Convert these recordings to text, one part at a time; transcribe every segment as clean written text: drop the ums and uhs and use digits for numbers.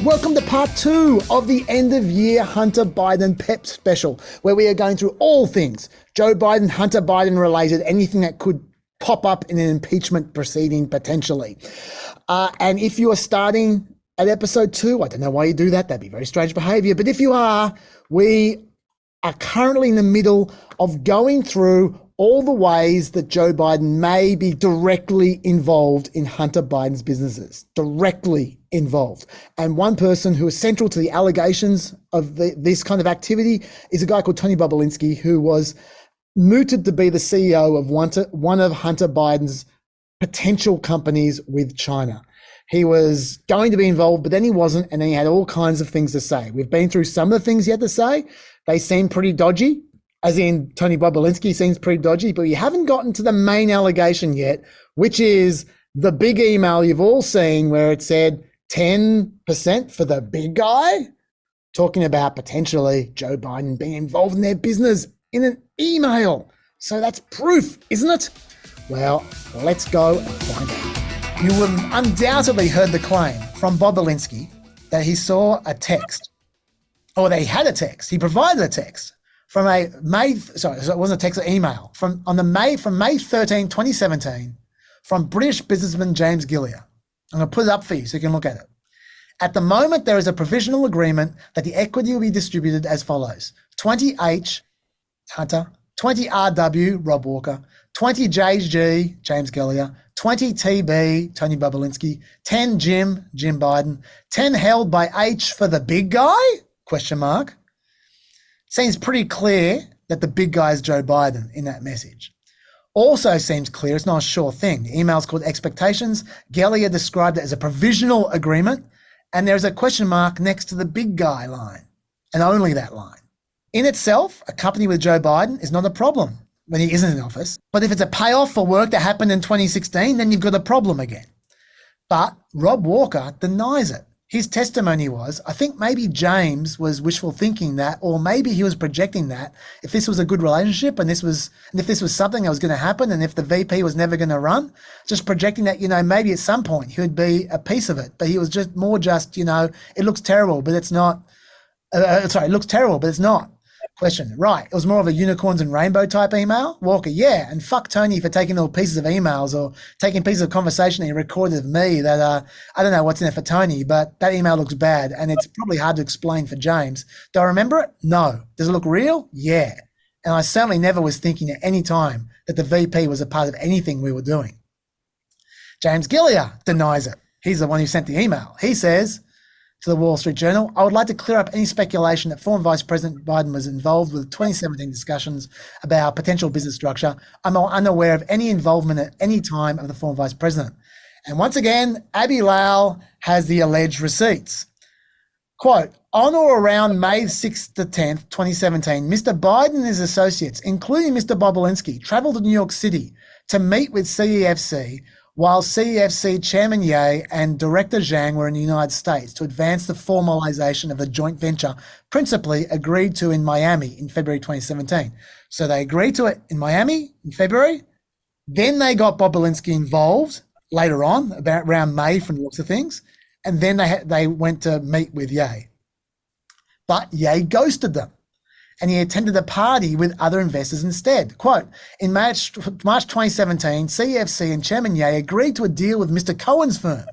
welcome to part 2 of the end of year Hunter Biden PEP special, where we are going through all things Joe Biden, Hunter Biden related, anything that could pop up in an impeachment proceeding potentially. And if you are starting at episode 2, I don't know why you do that. That'd be very strange behavior. But if you are, we are currently in the middle of going through all the ways that Joe Biden may be directly involved in Hunter Biden's businesses, directly involved. And one person who is central to the allegations of this kind of activity is a guy called Tony Bobulinski, who was mooted to be the CEO of one of Hunter Biden's potential companies with China. He was going to be involved, but then he wasn't, and then he had all kinds of things to say. We've been through some of the things he had to say. They seem pretty dodgy, as in Tony Bobulinski seems pretty dodgy, but we haven't gotten to the main allegation yet, which is the big email you've all seen where it said 10% for the big guy, talking about potentially Joe Biden being involved in their business in an email. So that's proof, isn't it? Well, let's go and find out. You will undoubtedly heard the claim from Bobulinski that he saw a text, or they had a text. He provided a text from it wasn't a text, an email from May 13, 2017, from British businessman James Gillier. I'm going to put it up for you so you can look at it. At the moment, there is a provisional agreement that the equity will be distributed as follows: 20H, Hunter, 20RW, Rob Walker, 20JG, James Gillier, 20TB, Tony Bobulinski, 10 Jim Biden, 10 held by H for the big guy? Question mark. Seems pretty clear that the big guy is Joe Biden in that message. Also seems clear, it's not a sure thing. The email's called Expectations. Gillier described it as a provisional agreement, and there's a question mark next to the big guy line, and only that line. In itself, a company with Joe Biden is not a problem when he isn't in office. But if it's a payoff for work that happened in 2016, then you've got a problem again. But Rob Walker denies it. His testimony was, I think maybe James was wishful thinking that, or maybe he was projecting that if this was a good relationship and if this was something that was going to happen, and if the VP was never going to run, just projecting that, maybe at some point he would be a piece of it. But he was just, it looks terrible, but it's not. It looks terrible, but it's not. Question, right, it was more of a unicorns and rainbow type email? Walker, yeah, and fuck Tony for taking little pieces of emails or taking pieces of conversation that he recorded of me that, I don't know what's in it for Tony, but that email looks bad and it's probably hard to explain for James. Do I remember it? No. Does it look real? Yeah. And I certainly never was thinking at any time that the VP was a part of anything we were doing. James Gillier denies it. He's the one who sent the email. He says to the Wall Street Journal, I would like to clear up any speculation that former Vice President Biden was involved with 2017 discussions about potential business structure. I'm unaware of any involvement at any time of the former Vice President. And once again, Abby Lowell has the alleged receipts. Quote, on or around May 6th to 10th, 2017, Mr. Biden and his associates, including Mr. Bobulinski, traveled to New York City to meet with CEFC while CEFC Chairman Ye and Director Zhang were in the United States to advance the formalization of the joint venture principally agreed to in Miami in February 2017. So they agreed to it in Miami in February. Then they got Bobulinski involved later on, about around May from the looks of things. And then they went to meet with Ye. But Ye ghosted them, and he attended a party with other investors instead. Quote, in March 2017, CEFC and Chairman Ye agreed to a deal with Mr. Cohen's firm,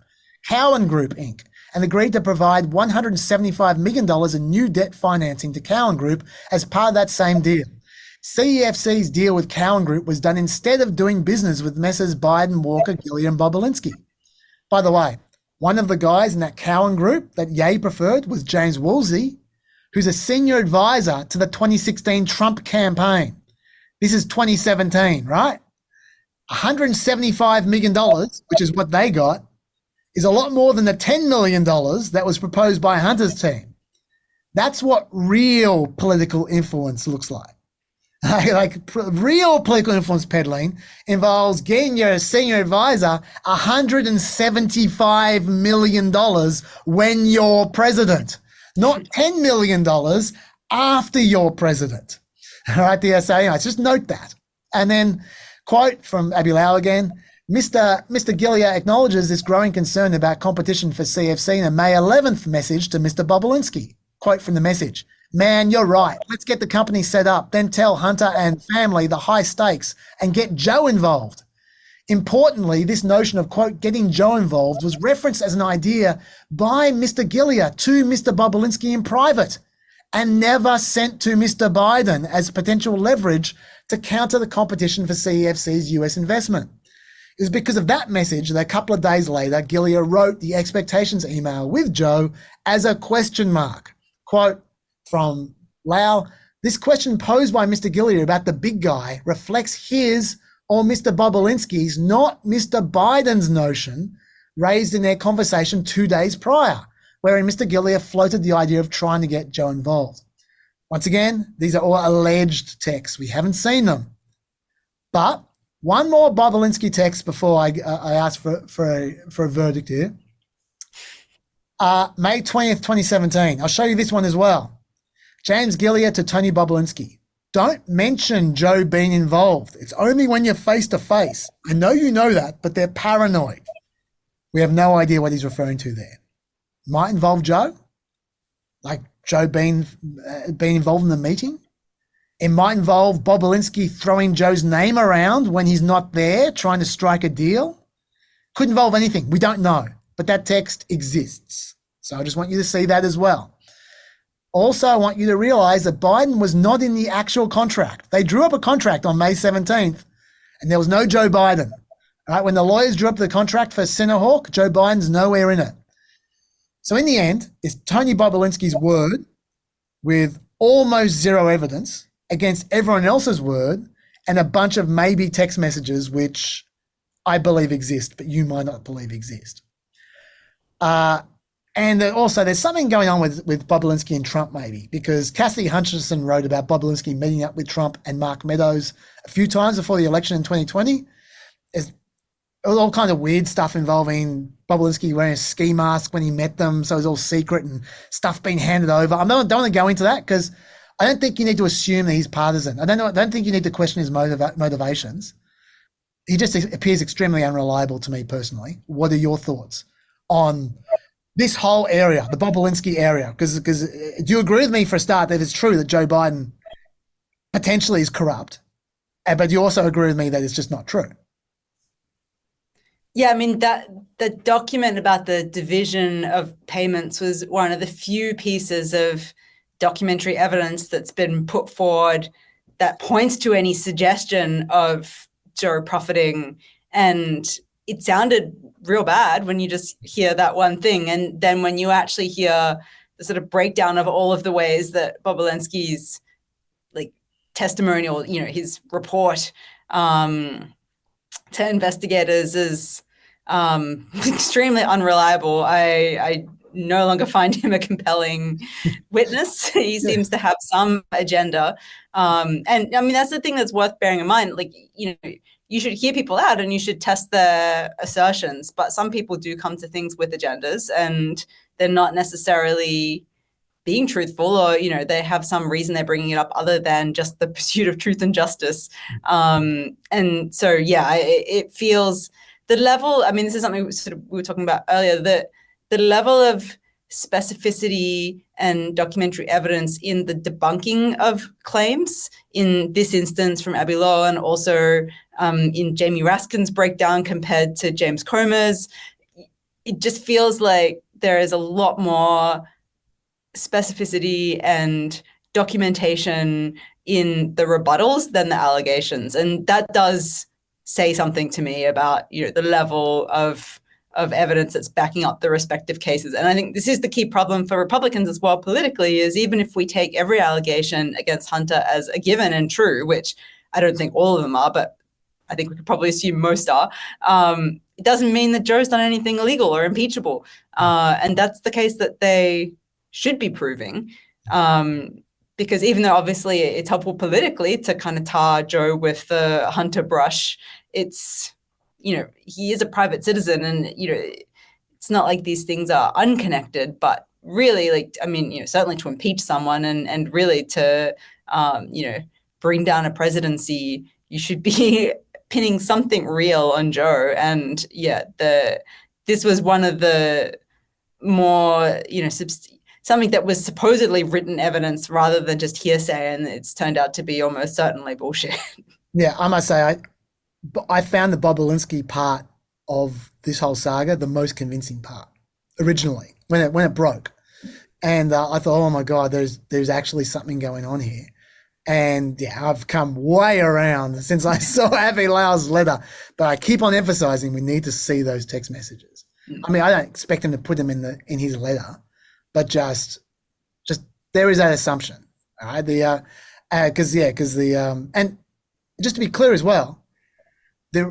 Cohen Group, Inc., and agreed to provide $175 million in new debt financing to Cohen Group as part of that same deal. CEFC's deal with Cohen Group was done instead of doing business with Messrs. Biden, Walker, Gillier, and Bobulinski. By the way, one of the guys in that Cohen Group that Ye preferred was James Woolsey, who's a senior advisor to the 2016 Trump campaign. This is 2017, right? $175 million, which is what they got, is a lot more than the $10 million that was proposed by Hunter's team. That's what real political influence looks like. Real political influence peddling involves getting your senior advisor $175 million when you're president. Not $10 million after you're president. All right, the SA, just note that. And then, quote from Abby Lau again, Mr. Gillier acknowledges this growing concern about competition for CFC in a May 11th message to Mr. Bobulinski. Quote from the message: "Man, you're right. Let's get the company set up, then tell Hunter and family the high stakes and get Joe involved." Importantly, this notion of, quote, getting Joe involved was referenced as an idea by Mr. Gillier to Mr. Bobulinski in private and never sent to Mr. Biden as potential leverage to counter the competition for CEFC's US investment. It was because of that message that a couple of days later, Gillier wrote the expectations email with Joe as a question mark. Quote from Lau: "This question posed by Mr. Gillier about the big guy reflects his or Mr. Bobulinski's, not Mr. Biden's notion raised in their conversation 2 days prior, wherein Mr. Gillier floated the idea of trying to get Joe involved." Once again, these are all alleged texts. We haven't seen them. But one more Bobulinski text before I ask for a verdict here. May 20th, 2017. I'll show you this one as well. James Gillier to Tony Bobulinski: "Don't mention Joe being involved. It's only when you're face to face. I know you know that, but they're paranoid." We have no idea what he's referring to there. Might involve Joe, like Joe being involved in the meeting. It might involve Bobulinski throwing Joe's name around when he's not there, trying to strike a deal. Could involve anything. We don't know, but that text exists. So I just want you to see that as well. Also, I want you to realize that Biden was not in the actual contract. They drew up a contract on May 17th, and there was no Joe Biden. All right, when the lawyers drew up the contract for Sinahawk, Joe Biden's nowhere in it. So in the end, it's Tony Bobulinski's word with almost zero evidence against everyone else's word and a bunch of maybe text messages, which I believe exist, but you might not believe exist. And also there's something going on with Bobulinski and Trump maybe, because Cathy Hutchinson wrote about Bobulinski meeting up with Trump and Mark Meadows a few times before the election in 2020. There's all kinds of weird stuff involving Bobulinski wearing a ski mask when he met them, so it was all secret and stuff being handed over. I don't want to go into that because I don't think you need to assume that he's partisan. I don't think you need to question his motivations. He just appears extremely unreliable to me personally. What are your thoughts on this whole area, the Bobulinski area? Because do you agree with me for a start that it's true that Joe Biden potentially is corrupt, but you also agree with me that it's just not true? Yeah, I mean, that the document about the division of payments was one of the few pieces of documentary evidence that's been put forward that points to any suggestion of Joe profiting. And it sounded real bad when you just hear that one thing. And then when you actually hear the sort of breakdown of all of the ways that Bobulinski's like testimonial, his report to investigators is extremely unreliable. I no longer find him a compelling witness. He seems to have some agenda. And I mean, that's the thing that's worth bearing in mind. Like, you should hear people out and you should test their assertions, but some people do come to things with agendas and they're not necessarily being truthful, or, they have some reason they're bringing it up other than just the pursuit of truth and justice. And so, yeah, it feels the level, I mean, this is something we were talking about earlier, that the level of specificity and documentary evidence in the debunking of claims, in this instance from Abby Law, and also in Jamie Raskin's breakdown compared to James Comer's, it just feels like there is a lot more specificity and documentation in the rebuttals than the allegations. And that does say something to me about, the level of evidence that's backing up the respective cases. And I think this is the key problem for Republicans as well politically, is even if we take every allegation against Hunter as a given and true, which I don't think all of them are, but I think we could probably assume most are, it doesn't mean that Joe's done anything illegal or impeachable. And that's the case that they should be proving. Because even though obviously it's helpful politically to kind of tar Joe with the Hunter brush, it's, he is a private citizen, and, it's not like these things are unconnected, but really, like, I mean, certainly to impeach someone and really to, bring down a presidency, you should be pinning something real on Joe. And yeah, this was one of the more, something that was supposedly written evidence rather than just hearsay, and it's turned out to be almost certainly bullshit. Yeah, I must say, I found the Bobulinski part of this whole saga the most convincing part originally when it broke, and I thought, oh my god, there's actually something going on here. And yeah, I've come way around since I saw Avi Lau's letter, but I keep on emphasizing we need to see those text messages. I mean, I don't expect him to put them in his letter, but just there is that assumption, all right? And just to be clear as well,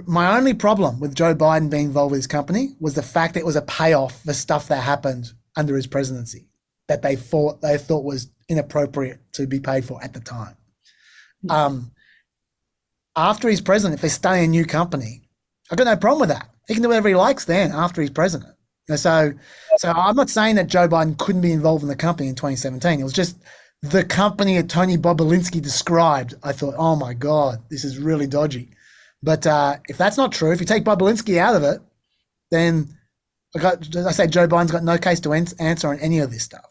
my only problem with Joe Biden being involved with his company was the fact that it was a payoff for stuff that happened under his presidency that they thought was inappropriate to be paid for at the time. After he's president, if they stay a new company, I've got no problem with that. He can do whatever he likes then after he's president. So I'm not saying that Joe Biden couldn't be involved in the company in 2017. It was just the company that Tony Bobulinski described. I thought, oh my God, this is really dodgy. But if that's not true, if you take Bobulinski out of it, then I say Joe Biden's got no case to answer on any of this stuff.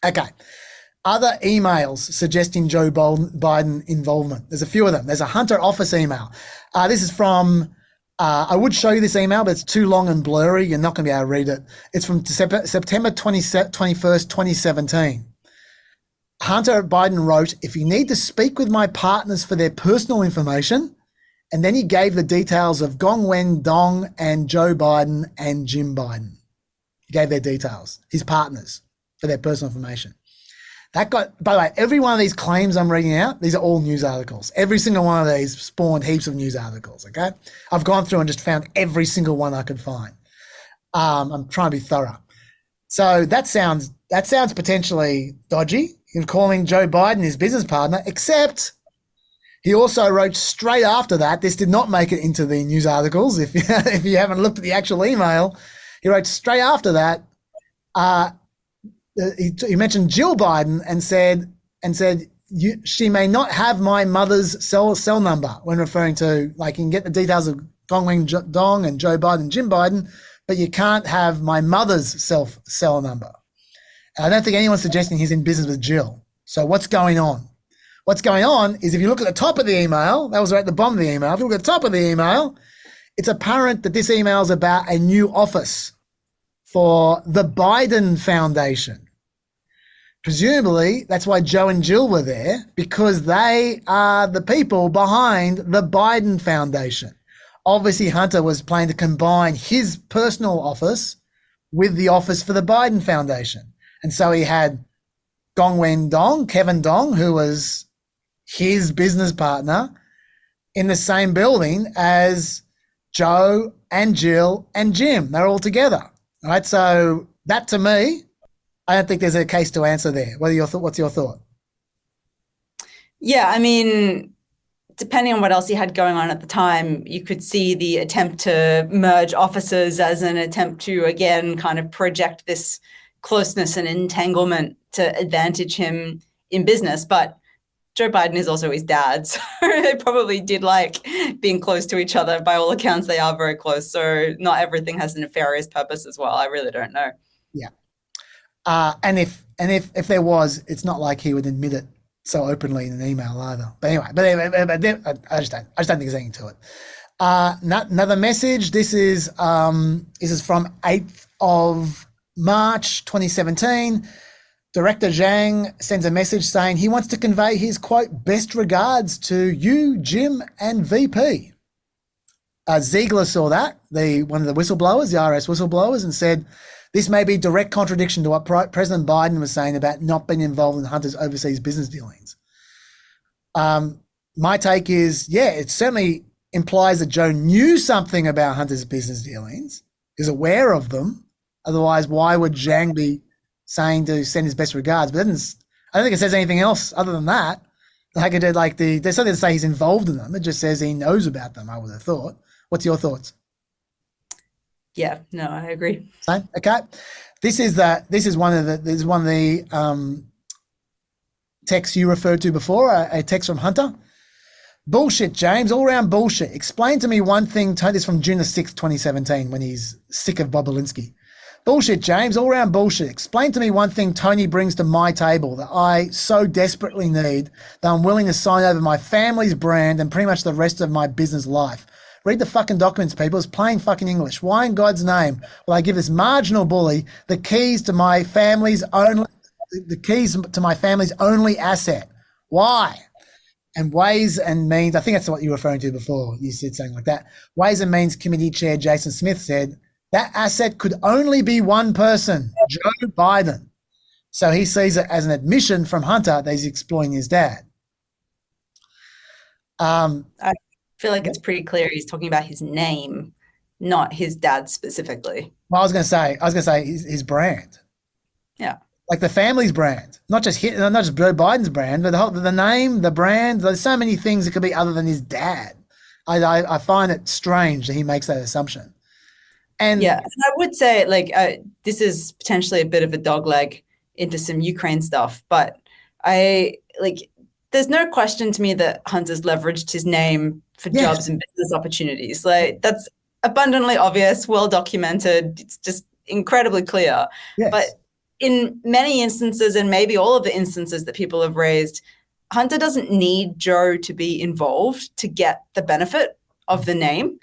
Okay. Other emails suggesting Joe Biden involvement. There's a few of them. There's a Hunter office email. This is from, I would show you this email, but it's too long and blurry. You're not going to be able to read it. It's from September 21st, 2017. Hunter Biden wrote, if you need to speak with my partners for their personal information, and then he gave the details of Gong Wen Dong and Joe Biden and Jim Biden. He gave their details, his partners, for their personal information. By the way, every one of these claims I'm reading out, these are all news articles. Every single one of these spawned heaps of news articles, okay? I've gone through and just found every single one I could find. I'm trying to be thorough. So that sounds potentially dodgy, in calling Joe Biden his business partner, except he also wrote straight after that, this did not make it into the news articles, if you haven't looked at the actual email, he wrote straight after that, he mentioned Jill Biden and said she may not have my mother's cell number when referring to, like, you can get the details of Gong Wing Dong and Joe Biden and Jim Biden, but you can't have my mother's cell number. And I don't think anyone's suggesting he's in business with Jill. So what's going on? What's going on is, if you look at the top of the email, that was right at the bottom of the email. If you look at the top of the email, it's apparent that this email is about a new office for the Biden Foundation. Presumably, that's why Joe and Jill were there, because they are the people behind the Biden Foundation. Obviously, Hunter was planning to combine his personal office with the office for the Biden Foundation. And so he had Gong Wen Dong, Kevin Dong, who was his business partner, in the same building as Joe and Jill and Jim. They're all together. All right. So that, to me, I don't think there's a case to answer there. What's your thought? Yeah, I mean, depending on what else he had going on at the time, you could see the attempt to merge offices as an attempt to, again, kind of project this closeness and entanglement to advantage him in business. But Joe Biden is also his dad, so they probably did like being close to each other. By all accounts, they are very close. So not everything has a nefarious purpose as well. I really don't know. Yeah. And if there was, it's not like he would admit it so openly in an email either. But anyway, I just don't think there's anything to it. Another message. This is from 8th of March 2017. Director Zhang sends a message saying he wants to convey his, quote, best regards to you, Jim, and VP. Ziegler saw that, one of the whistleblowers, the IRS whistleblowers, and said, this may be direct contradiction to what President Biden was saying about not being involved in Hunter's overseas business dealings. My take is, yeah, it certainly implies that Joe knew something about Hunter's business dealings, is aware of them. Otherwise, why would Zhang be saying to send his best regards? But I don't think it says anything else other than that. Like it did, there's something to say he's involved in them. It just says he knows about them, I would have thought. What's your thoughts? Yeah, no, I agree. Same. Okay. This is one of the texts you referred to before, a text from Hunter. Bullshit, James. All around bullshit. Explain to me one thing. This is from June the 6th, 2017, when he's sick of Bobulinski. Bullshit, James. All around bullshit. Explain to me one thing Tony brings to my table that I so desperately need that I'm willing to sign over my family's brand and pretty much the rest of my business life. Read the fucking documents, people. It's plain fucking English. Why in God's name will I give this marginal bully the keys to my family's only asset? Why? And Ways and Means, I think that's what you were referring to before. You said something like that. Ways and Means Committee Chair Jason Smith said that asset could only be one person, Joe Biden. So he sees it as an admission from Hunter that he's exploiting his dad. I feel like it's pretty clear he's talking about his name, not his dad specifically. Well, I was going to say his brand. Yeah. Like the family's brand, not just Joe Biden's brand, but the name, the brand. There's so many things it could be other than his dad. I find it strange that he makes that assumption. And yeah, and I would say this is potentially a bit of a dogleg into some Ukraine stuff, but there's no question to me that Hunter's leveraged his name for jobs and business opportunities. Like that's abundantly obvious, well documented. It's just incredibly clear. Yes. But in many instances, and maybe all of the instances that people have raised, Hunter doesn't need Joe to be involved to get the benefit of the name.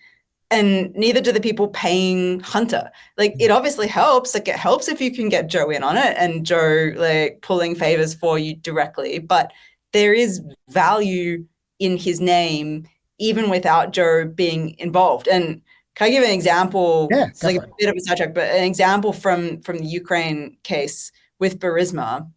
And neither do the people paying Hunter. Like it obviously helps. Like it helps if you can get Joe in on it and Joe like pulling favors for you directly. But there is value in his name even without Joe being involved. And can I give an example? Yeah, it's like a bit of a sidetrack, but an example from the Ukraine case with Burisma.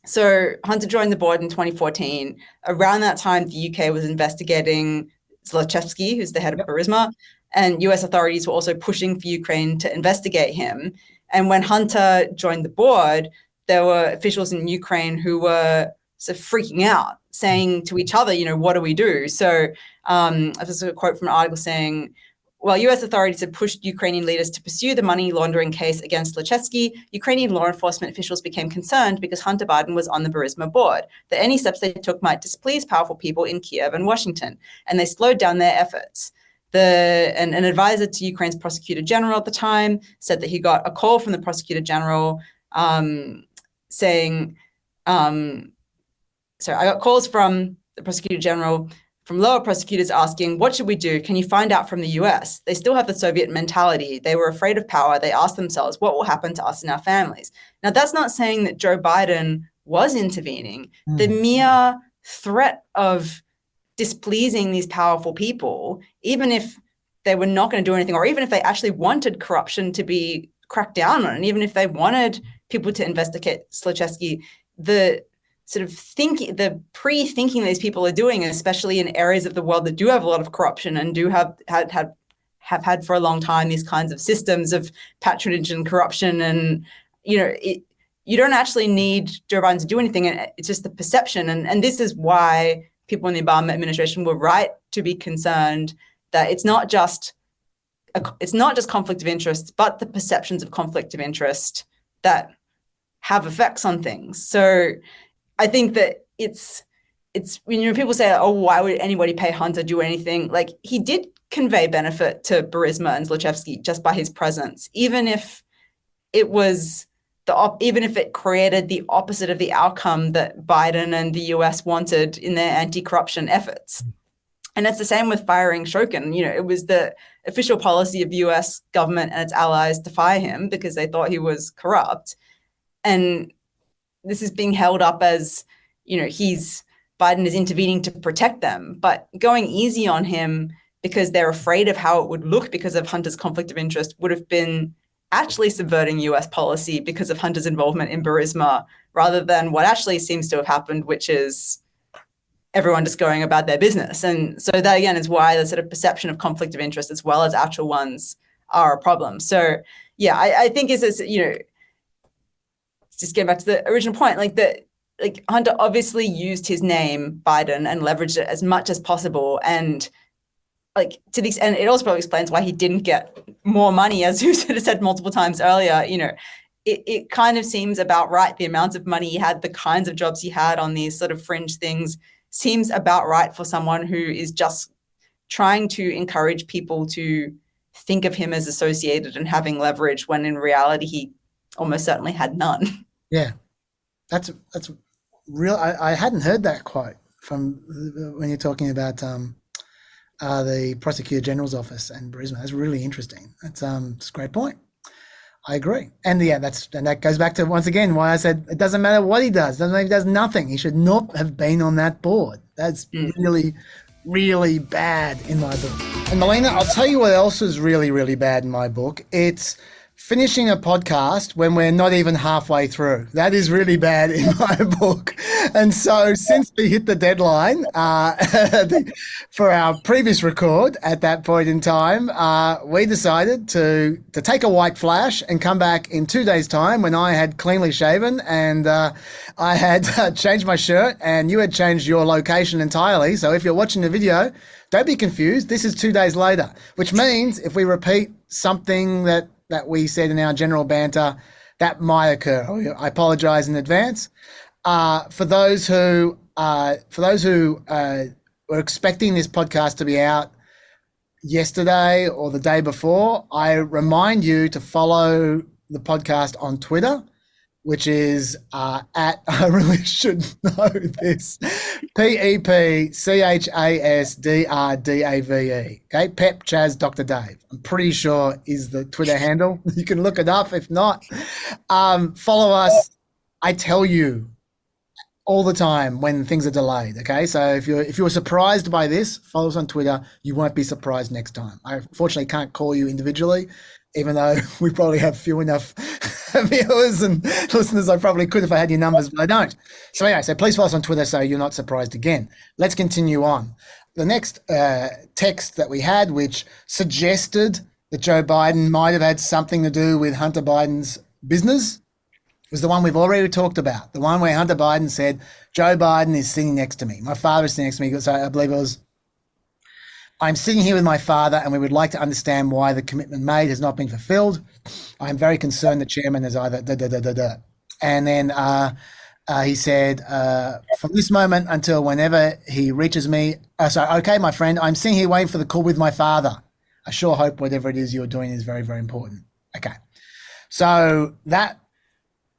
So Hunter joined the board in 2014. Around that time, the UK was investigating Zlochevsky, who's the head of Burisma, and US authorities were also pushing for Ukraine to investigate him. And when Hunter joined the board, there were officials in Ukraine who were sort of freaking out, saying to each other, what do we do? So there's a quote from an article saying, while US authorities had pushed Ukrainian leaders to pursue the money laundering case against Zlochevsky, Ukrainian law enforcement officials became concerned because Hunter Biden was on the Burisma board, that any steps they took might displease powerful people in Kiev and Washington, and they slowed down their efforts. An advisor to Ukraine's prosecutor general at the time said that he got a call from the prosecutor general saying, I got calls from the prosecutor general from lower prosecutors asking, what should we do? Can you find out from the US? They still have the Soviet mentality. They were afraid of power. They asked themselves, what will happen to us and our families? Now, that's not saying that Joe Biden was intervening. The mere threat of displeasing these powerful people, even if they were not going to do anything, or even if they actually wanted corruption to be cracked down on, and even if they wanted people to investigate Zlochevsky, the sort of the pre-thinking these people are doing, especially in areas of the world that do have a lot of corruption and do have had for a long time these kinds of systems of patronage and corruption, and you don't actually need Joe Biden to do anything, and it's just the perception, and this is why people in the Obama administration were right to be concerned that it's not just conflict of interest, but the perceptions of conflict of interest that have effects on things. So I think that it's people say, oh, why would anybody pay Hunter do anything? Like, he did convey benefit to Burisma and Zlochevsky just by his presence, even if it was even if it created the opposite of the outcome that Biden and the US wanted in their anti-corruption efforts. And it's the same with firing Shokin. It was the official policy of the US government and its allies to fire him because they thought he was corrupt. And this is being held up as, Biden is intervening to protect them, but going easy on him because they're afraid of how it would look because of Hunter's conflict of interest would have been actually subverting US policy because of Hunter's involvement in Burisma, rather than what actually seems to have happened, which is everyone just going about their business. And so that, again, is why the sort of perception of conflict of interest as well as actual ones are a problem. So, yeah, I think it's just getting back to the original point, Hunter obviously used his name, Biden, and leveraged it as much as possible. And to the extent, it also probably explains why he didn't get more money, as you sort of said multiple times earlier. It kind of seems about right, the amount of money he had, the kinds of jobs he had on these sort of fringe things. seems about right for someone who is just trying to encourage people to think of him as associated and having leverage, when in reality he almost certainly had none. Yeah, that's real. I hadn't heard that quote from when you're talking about the Prosecutor General's office and Brisbane. That's really interesting. That's a great point. I agree. And yeah, that goes back to, once again, why I said it doesn't matter what he does. Doesn't matter if he does nothing. He should not have been on that board. That's really, really bad in my book. And Melina, I'll tell you what else is really, really bad in my book. It's finishing a podcast when we're not even halfway through. That is really bad in my book. And so since we hit the deadline for our previous record at that point in time, we decided to take a white flash and come back in 2 days' time when I had cleanly shaven and I had changed my shirt and you had changed your location entirely. So if you're watching the video, don't be confused. This is 2 days later, which means if we repeat something that we said in our general banter, that might occur. I apologize in advance. For those who were expecting this podcast to be out yesterday or the day before, I remind you to follow the podcast on Twitter, which is at, I really should know this, PEPCHASDRDAVE. Okay, Pep Chaz Dr. Dave. I'm pretty sure is the Twitter handle. You can look it up if not. Follow us. I tell you all the time when things are delayed. Okay, so if you're surprised by this, follow us on Twitter. You won't be surprised next time. I unfortunately can't call you individually, even though we probably have few enough viewers and listeners. I probably could if I had your numbers, but I don't. So anyway, so please follow us on Twitter so you're not surprised again. Let's continue on. The next text that we had, which suggested that Joe Biden might have had something to do with Hunter Biden's business, was the one we've already talked about. The one where Hunter Biden said, Joe Biden is sitting next to me. My father is sitting next to me. So I believe it was, I'm sitting here with my father and we would like to understand why the commitment made has not been fulfilled. I'm very concerned the chairman is either da. And then he said, from this moment until whenever he reaches me, okay, my friend, I'm sitting here waiting for the call with my father. I sure hope whatever it is you're doing is very, very important. Okay. So that,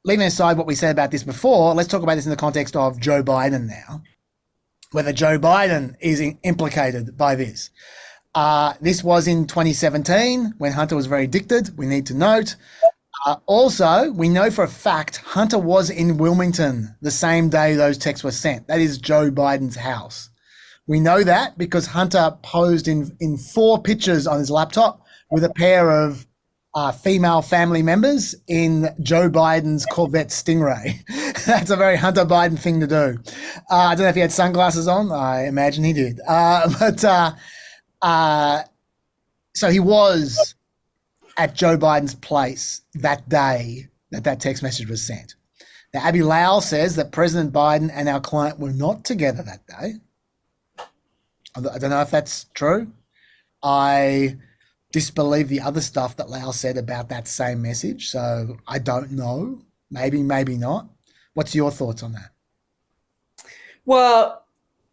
leaving aside what we said about this before, let's talk about this in the context of Joe Biden now. Whether Joe Biden is implicated by this. This was in 2017 when Hunter was very addicted, we need to note. Also, we know for a fact Hunter was in Wilmington the same day those texts were sent. That is Joe Biden's house. We know that because Hunter posed in 4 pictures on his laptop with a pair of female family members in Joe Biden's Corvette Stingray. That's a very Hunter Biden thing to do. I don't know if he had sunglasses on. I imagine he did. So he was at Joe Biden's place that day that text message was sent. Now, Abby Lau says that President Biden and our client were not together that day. I don't know if that's true. I disbelieve the other stuff that Lau said about that same message. So I don't know. Maybe, maybe not. What's your thoughts on that? Well,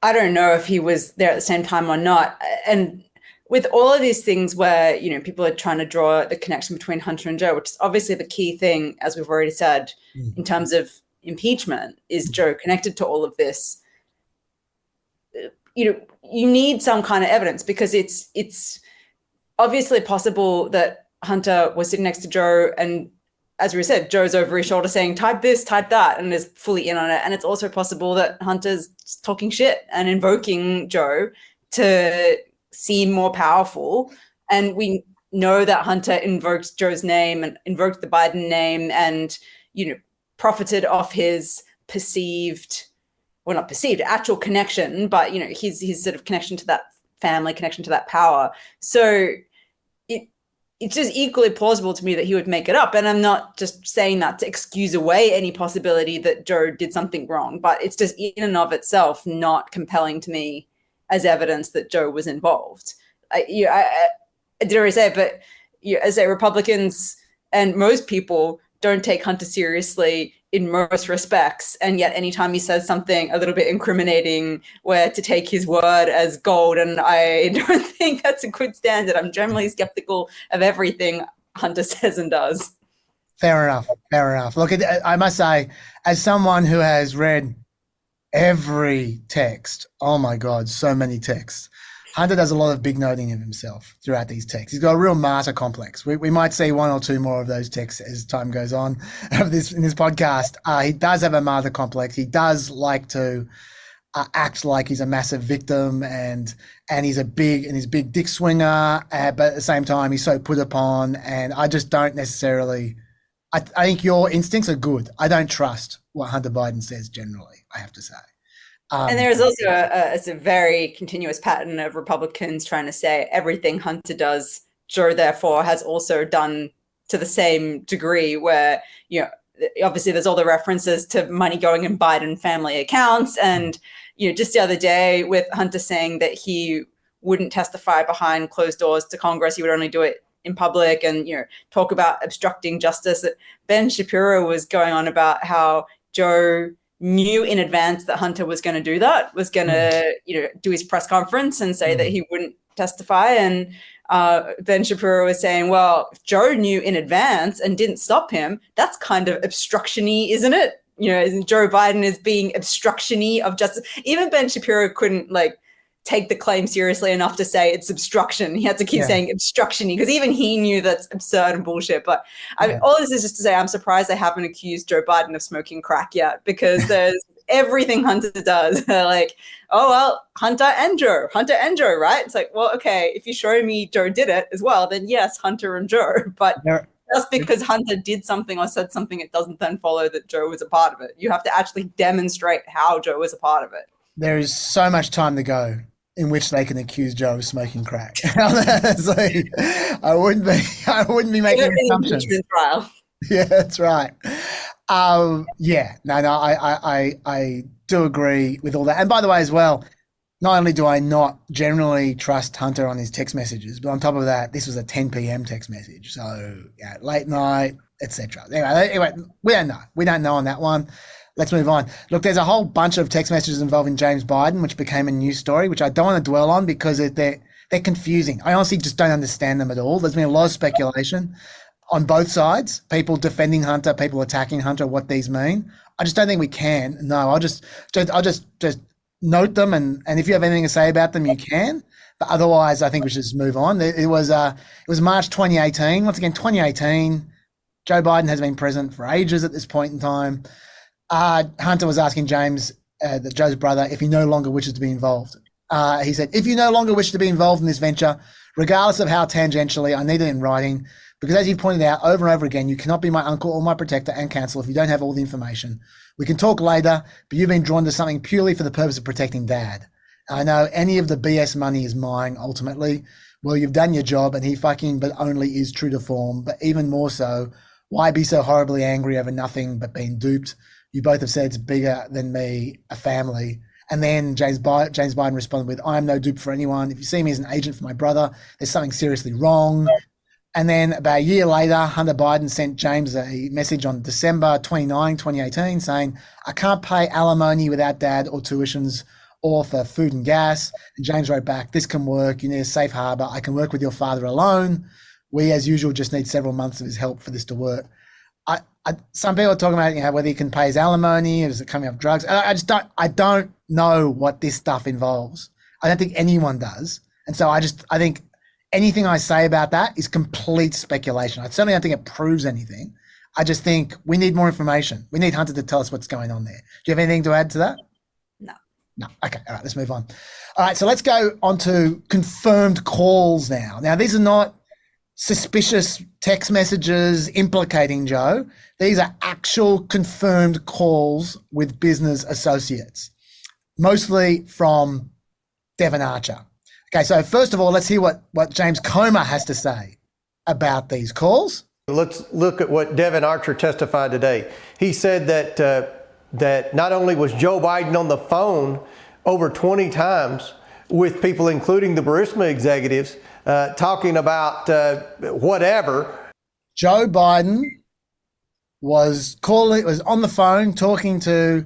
I don't know if he was there at the same time or not. And with all of these things where, people are trying to draw the connection between Hunter and Joe, which is obviously the key thing, as we've already said, in terms of impeachment, is Joe connected to all of this? You need some kind of evidence, because it's obviously possible that Hunter was sitting next to Joe and, as we said, Joe's over his shoulder saying, type this, type that, and is fully in on it. And it's also possible that Hunter's talking shit and invoking Joe to seem more powerful. And we know that Hunter invoked Joe's name and invoked the Biden name and, profited off his actual connection, but, his sort of connection to that family, connection to that power. So it's just equally plausible to me that he would make it up. And I'm not just saying that to excuse away any possibility that Joe did something wrong, but it's just in and of itself not compelling to me as evidence that Joe was involved. I did already say it, but as Republicans and most people don't take Hunter seriously in most respects. And yet anytime he says something a little bit incriminating, we're to take his word as gold. And I don't think that's a good standard. I'm generally skeptical of everything Hunter says and does. Fair enough. Fair enough. Look, I must say, as someone who has read every text, oh my God, so many texts, Hunter does a lot of big noting of himself throughout these texts. He's got a real martyr complex. We might see one or two more of those texts as time goes on in this podcast. He does have a martyr complex. He does like to act like he's a massive victim and he's big dick swinger, but at the same time he's so put upon. And I just don't necessarily. I think your instincts are good. I don't trust what Hunter Biden says generally, I have to say. And there's also a very continuous pattern of Republicans trying to say everything Hunter does, Joe therefore has also done to the same degree, where, you know, obviously there's all the references to money going in Biden family accounts. And, you know, just the other day with Hunter saying that he wouldn't testify behind closed doors to Congress, he would only do it in public, and, you know, talk about obstructing justice. Ben Shapiro was going on about how Joe knew in advance that Hunter was going to do that, was going to, you know, do his press conference and say that he wouldn't testify. And Ben Shapiro was saying, well, if Joe knew in advance and didn't stop him, that's kind of obstruction-y, isn't it? You know, Joe Biden is being obstruction-y of justice. Even Ben Shapiro couldn't take the claim seriously enough to say it's obstruction. He had to keep saying obstruction-y, because even he knew that's absurd and bullshit. But all this is just to say, I'm surprised they haven't accused Joe Biden of smoking crack yet, because there's everything Hunter does. Like, oh, well, Hunter and Joe, right? It's like, well, okay, if you show me Joe did it as well, then yes, Hunter and Joe. But just because Hunter did something or said something, it doesn't then follow that Joe was a part of it. You have to actually demonstrate how Joe was a part of it. There is so much time to go in which they can accuse Joe of smoking crack. I wouldn't be making assumptions. Trial. Yeah, that's right. I do agree with all that. And by the way, as well, not only do I not generally trust Hunter on his text messages, but on top of that, this was a 10 p.m. text message. So yeah, late night, etc. Anyway, we don't know. We don't know on that one. Let's move on. Look, there's a whole bunch of text messages involving James Biden, which became a news story, which I don't want to dwell on because they're confusing. I honestly just don't understand them at all. There's been a lot of speculation on both sides, people defending Hunter, people attacking Hunter, what these mean. I just don't think we can. No, I'll just note them, and if you have anything to say about them, you can. But otherwise, I think we should just move on. It was March 2018. Once again, 2018. Joe Biden has been president for ages at this point in time. Hunter was asking James, Joe's brother, if he no longer wishes to be involved. He said, if you no longer wish to be involved in this venture, regardless of how tangentially, I need it in writing, because as you pointed out over and over again, you cannot be my uncle or my protector and counsel if you don't have all the information. We can talk later, but you've been drawn to something purely for the purpose of protecting Dad. I know any of the BS money is mine ultimately. Well, you've done your job, and he fucking but only is true to form. But even more so, why be so horribly angry over nothing but being duped? You both have said it's bigger than me, a family. And then James Biden responded with, I am no dupe for anyone. If you see me as an agent for my brother, there's something seriously wrong. And then about a year later, Hunter Biden sent James a message on December 29, 2018, saying, I can't pay alimony without Dad or tuitions or for food and gas. And James wrote back, this can work. You need a safe harbor. I can work with your father alone. We, as usual, just need several months of his help for this to work. Some people are talking about, whether he can pay his alimony, or is it coming off drugs? I don't know what this stuff involves. I don't think anyone does. And so I think anything I say about that is complete speculation. I certainly don't think it proves anything. I just think we need more information. We need Hunter to tell us what's going on there. Do you have anything to add to that? No. Okay. All right. Let's move on. All right. So let's go on to confirmed calls now. Now, these are not suspicious text messages implicating Joe. These are actual confirmed calls with business associates, mostly from Devon Archer. Okay, so first of all, let's hear what James Comer has to say about these calls. Let's look at what Devon Archer testified today. He said that not only was Joe Biden on the phone over 20 times with people, including the Burisma executives, talking about whatever. Joe Biden was on the phone talking to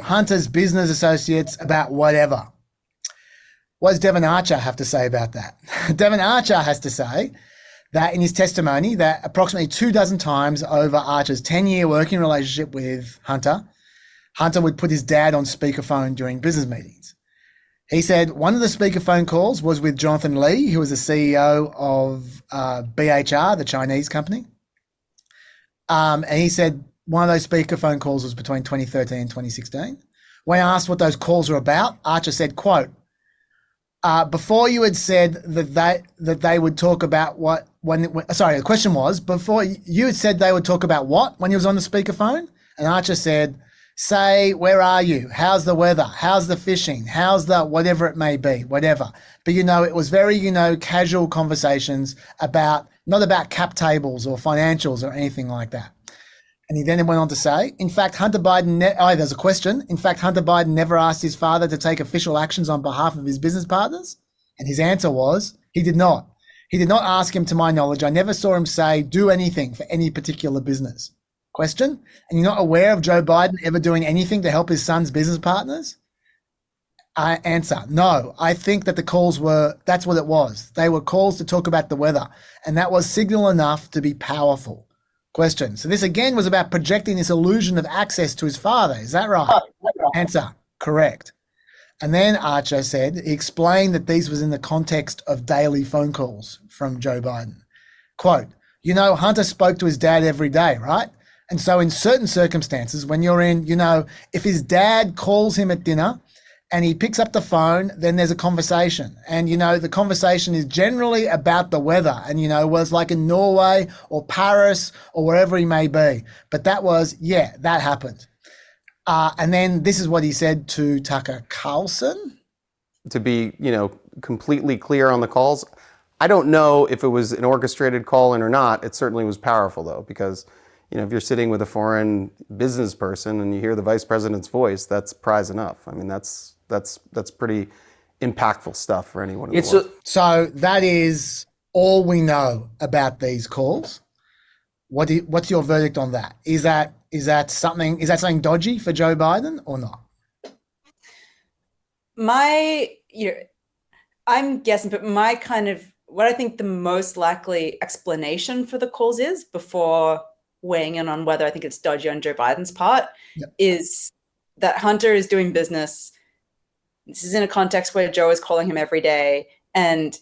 Hunter's business associates about whatever. What does Devon Archer have to say about that? Devon Archer has to say that in his testimony that approximately 24 times over Archer's 10-year working relationship with Hunter would put his dad on speakerphone during business meetings. He said one of the speakerphone calls was with Jonathan Lee, who was the CEO of BHR, the Chinese company. And he said one of those speakerphone calls was between 2013 and 2016. When asked what those calls were about, Archer said, quote, before you had said that they would talk about what, the question was, before you had said they would talk about what when he was on the speakerphone? And Archer said, say, where are you? How's the weather? How's the fishing? How's the whatever it may be, whatever. But, it was very, casual conversations not about cap tables or financials or anything like that. And he then went on to say, in fact, Hunter Biden, there's a question. In fact, Hunter Biden never asked his father to take official actions on behalf of his business partners. And his answer was, he did not. He did not ask him, to my knowledge. I never saw him say, do anything for any particular business. Question. And you're not aware of Joe Biden ever doing anything to help his son's business partners? Answer. No, I think that the calls that's what it was. They were calls to talk about the weather. And that was signal enough to be powerful. Question. So this again was about projecting this illusion of access to his father. Is that right? Answer. Correct. And then Archer said, he explained that these was in the context of daily phone calls from Joe Biden. Quote, Hunter spoke to his dad every day, right? And so in certain circumstances, when you're in, if his dad calls him at dinner and he picks up the phone, then there's a conversation. And, the conversation is generally about the weather and, was like in Norway or Paris or wherever he may be. But that happened. And then this is what he said to Tucker Carlson. To be, completely clear on the calls, I don't know if it was an orchestrated call in or not. It certainly was powerful, though, because, if you're sitting with a foreign business person and you hear the vice president's voice, that's prize enough. I mean, that's pretty impactful stuff for anyone in the world. So that is all we know about these calls. What's your verdict on that? Is that something dodgy for Joe Biden or not? I'm guessing, but my kind of what I think the most likely explanation for the calls is, before weighing in on whether I think it's dodgy on Joe Biden's part, is that Hunter is doing business. This is in a context where Joe is calling him every day, and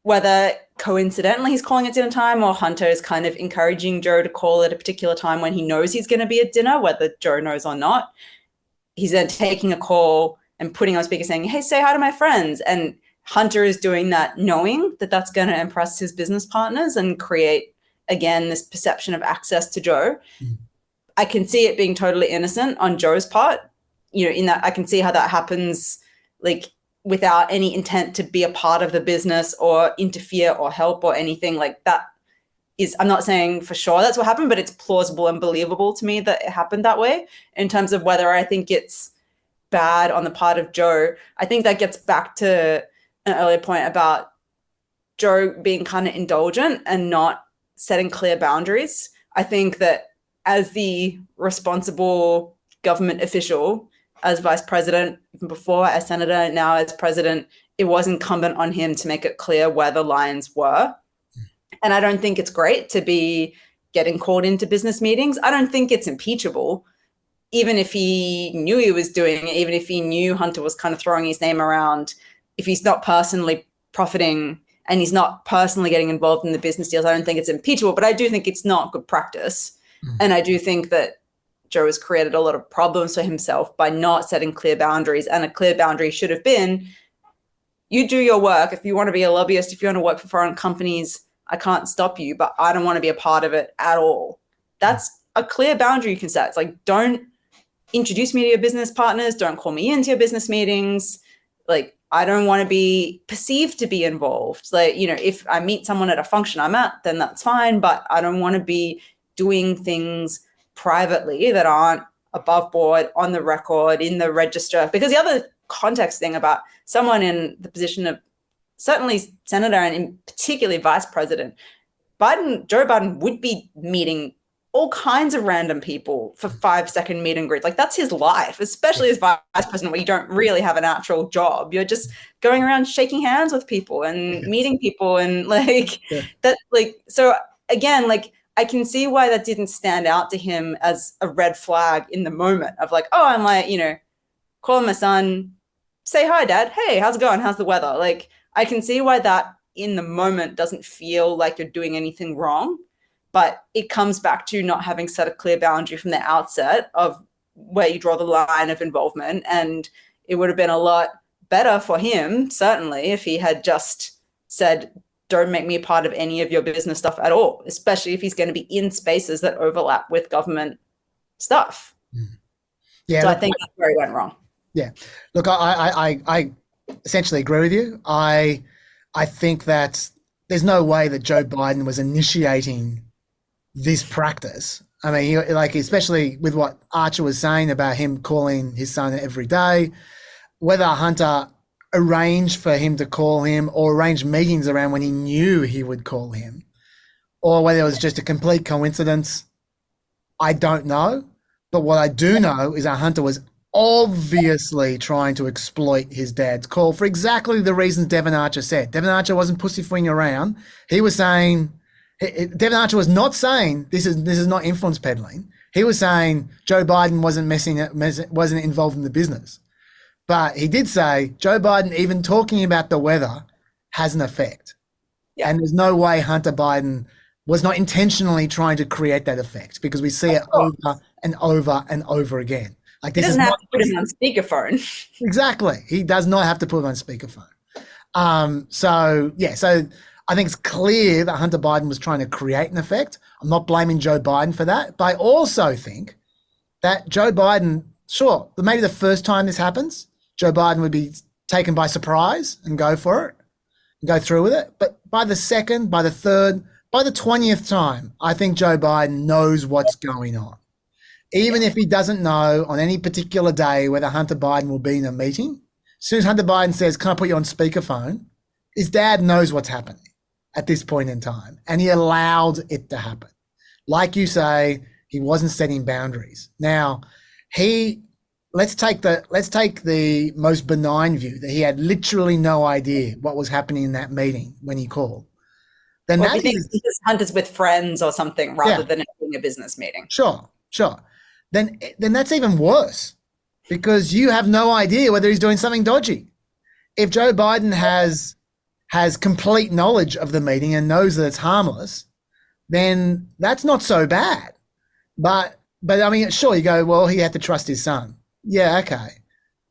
whether coincidentally he's calling at dinner time or Hunter is kind of encouraging Joe to call at a particular time when he knows he's going to be at dinner, whether Joe knows or not, he's then taking a call and putting on speaker saying, hey, say hi to my friends. And Hunter is doing that knowing that that's going to impress his business partners and create, again, this perception of access to Joe. I can see it being totally innocent on Joe's part, in that I can see how that happens, like, without any intent to be a part of the business or interfere or help or anything like that. I'm not saying for sure that's what happened, but it's plausible and believable to me that it happened that way. In terms of whether I think it's bad on the part of Joe, I think that gets back to an earlier point about Joe being kind of indulgent and not setting clear boundaries. I think that as the responsible government official, as vice president, even before as senator, now as president, it was incumbent on him to make it clear where the lines were. And I don't think it's great to be getting called into business meetings. I don't think it's impeachable, even if he knew he was doing it, even if he knew Hunter was kind of throwing his name around. If he's not personally profiting and he's not personally getting involved in the business deals, I don't think it's impeachable, but I do think it's not good practice. And I do think that Joe has created a lot of problems for himself by not setting clear boundaries. And a clear boundary should have been, you do your work. If you want to be a lobbyist, if you want to work for foreign companies, I can't stop you, but I don't want to be a part of it at all. That's a clear boundary you can set. It's like, don't introduce me to your business partners. Don't call me into your business meetings. Like, I don't want to be perceived to be involved. Like, if I meet someone at a function I'm at, then that's fine, but I don't want to be doing things privately that aren't above board, on the record, in the register. Because the other context thing about someone in the position of certainly senator and in particularly vice president, Joe Biden would be meeting all kinds of random people for 5-second meet and greets. Like, that's his life, especially as vice president, where you don't really have an actual job. You're just going around shaking hands with people and meeting people and like that. Like, so again, like, I can see why that didn't stand out to him as a red flag in the moment of like, oh, I'm like, you know, calling my son, say hi, Dad. Hey, how's it going? How's the weather? Like, I can see why that in the moment doesn't feel like you're doing anything wrong. But it comes back to not having set a clear boundary from the outset of where you draw the line of involvement. And it would have been a lot better for him, certainly, if he had just said, don't make me a part of any of your business stuff at all, especially if he's going to be in spaces that overlap with government stuff. Yeah, so look, I think that's where he went wrong. Yeah. Look, I essentially agree with you. I think that there's no way that Joe Biden was initiating this practice. I mean, like, especially with what Archer was saying about him calling his son every day, whether Hunter arranged for him to call him or arranged meetings around when he knew he would call him, or whether it was just a complete coincidence, I don't know. But what I do know is that Hunter was obviously trying to exploit his dad's call for exactly the reasons Devon Archer said. Devon Archer wasn't pussyfooting around. He was saying, Devon Archer was not saying this is not influence peddling. He was saying Joe Biden wasn't involved in the business. But he did say Joe Biden even talking about the weather has an effect. Yeah. And there's no way Hunter Biden was not intentionally trying to create that effect, because we see it over and over and over again. Like, this he doesn't have to put him on speakerphone. Exactly. He does not have to put him on speakerphone. So I think it's clear that Hunter Biden was trying to create an effect. I'm not blaming Joe Biden for that, but I also think that Joe Biden, sure, maybe the first time this happens, Joe Biden would be taken by surprise and go for it, and go through with it. But by the second, by the third, by the 20th time, I think Joe Biden knows what's going on. Even if he doesn't know on any particular day whether Hunter Biden will be in a meeting, as soon as Hunter Biden says, can I put you on speakerphone, his dad knows what's happening at this point in time, and he allowed it to happen. Like you say, he wasn't setting boundaries. Now, let's take the most benign view that he had literally no idea what was happening in that meeting when he called. Then well, that is Hunter's with friends or something rather than it being a business meeting. Sure. Then that's even worse, because you have no idea whether he's doing something dodgy. If Joe Biden has complete knowledge of the meeting and knows that it's harmless, then that's not so bad. But I mean, sure, you go, well, he had to trust his son. Yeah, okay.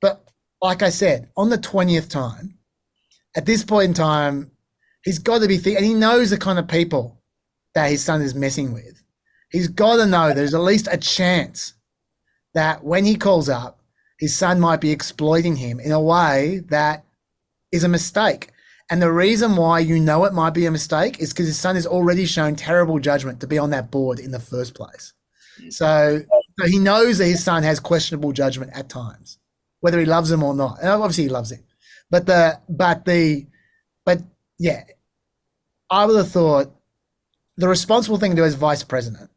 But like I said, on the 20th time, at this point in time, he's got to be and he knows the kind of people that his son is messing with. He's got to know there's at least a chance that when he calls up, his son might be exploiting him in a way that is a mistake. And the reason why you know it might be a mistake is because his son has already shown terrible judgment to be on that board in the first place. So he knows that his son has questionable judgment at times, whether he loves him or not. And obviously he loves him. But yeah, I would have thought the responsible thing to do as vice president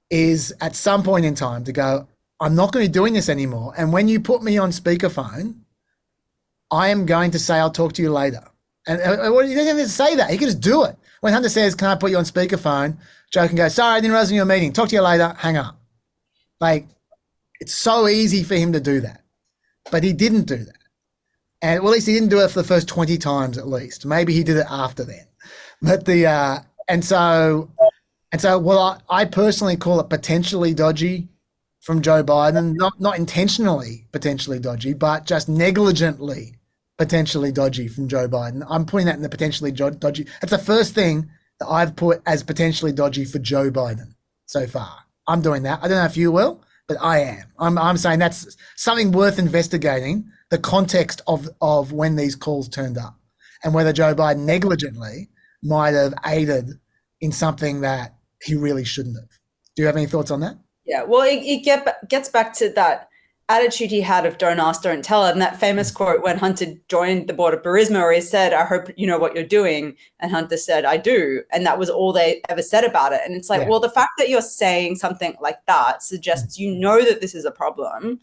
is at some point in time to go, I'm not going to be doing this anymore. And when you put me on speakerphone, I am going to say, I'll talk to you later. And he doesn't even say that. He can just do it. When Hunter says, can I put you on speakerphone? Joe can go, sorry, I didn't realize you were in a meeting. Talk to you later. Hang up. Like, it's so easy for him to do that. But he didn't do that. And well, at least he didn't do it for the first 20 times at least. Maybe he did it after then. But I personally call it potentially dodgy from Joe Biden, not intentionally potentially dodgy, but just negligently potentially dodgy from Joe Biden. I'm putting that in the potentially dodgy. That's the first thing that I've put as potentially dodgy for Joe Biden so far. I'm doing that. I don't know if you will, but I am. I'm saying that's something worth investigating, the context of when these calls turned up and whether Joe Biden negligently might have aided in something that he really shouldn't have. Do you have any thoughts on that? Yeah, well, it gets back to that attitude he had of don't ask, don't tell, and that famous quote when Hunter joined the board of Burisma where he said, I hope you know what you're doing, and Hunter said, I do, and that was all they ever said about it. And it's like, well, the fact that you're saying something like that suggests you know that this is a problem,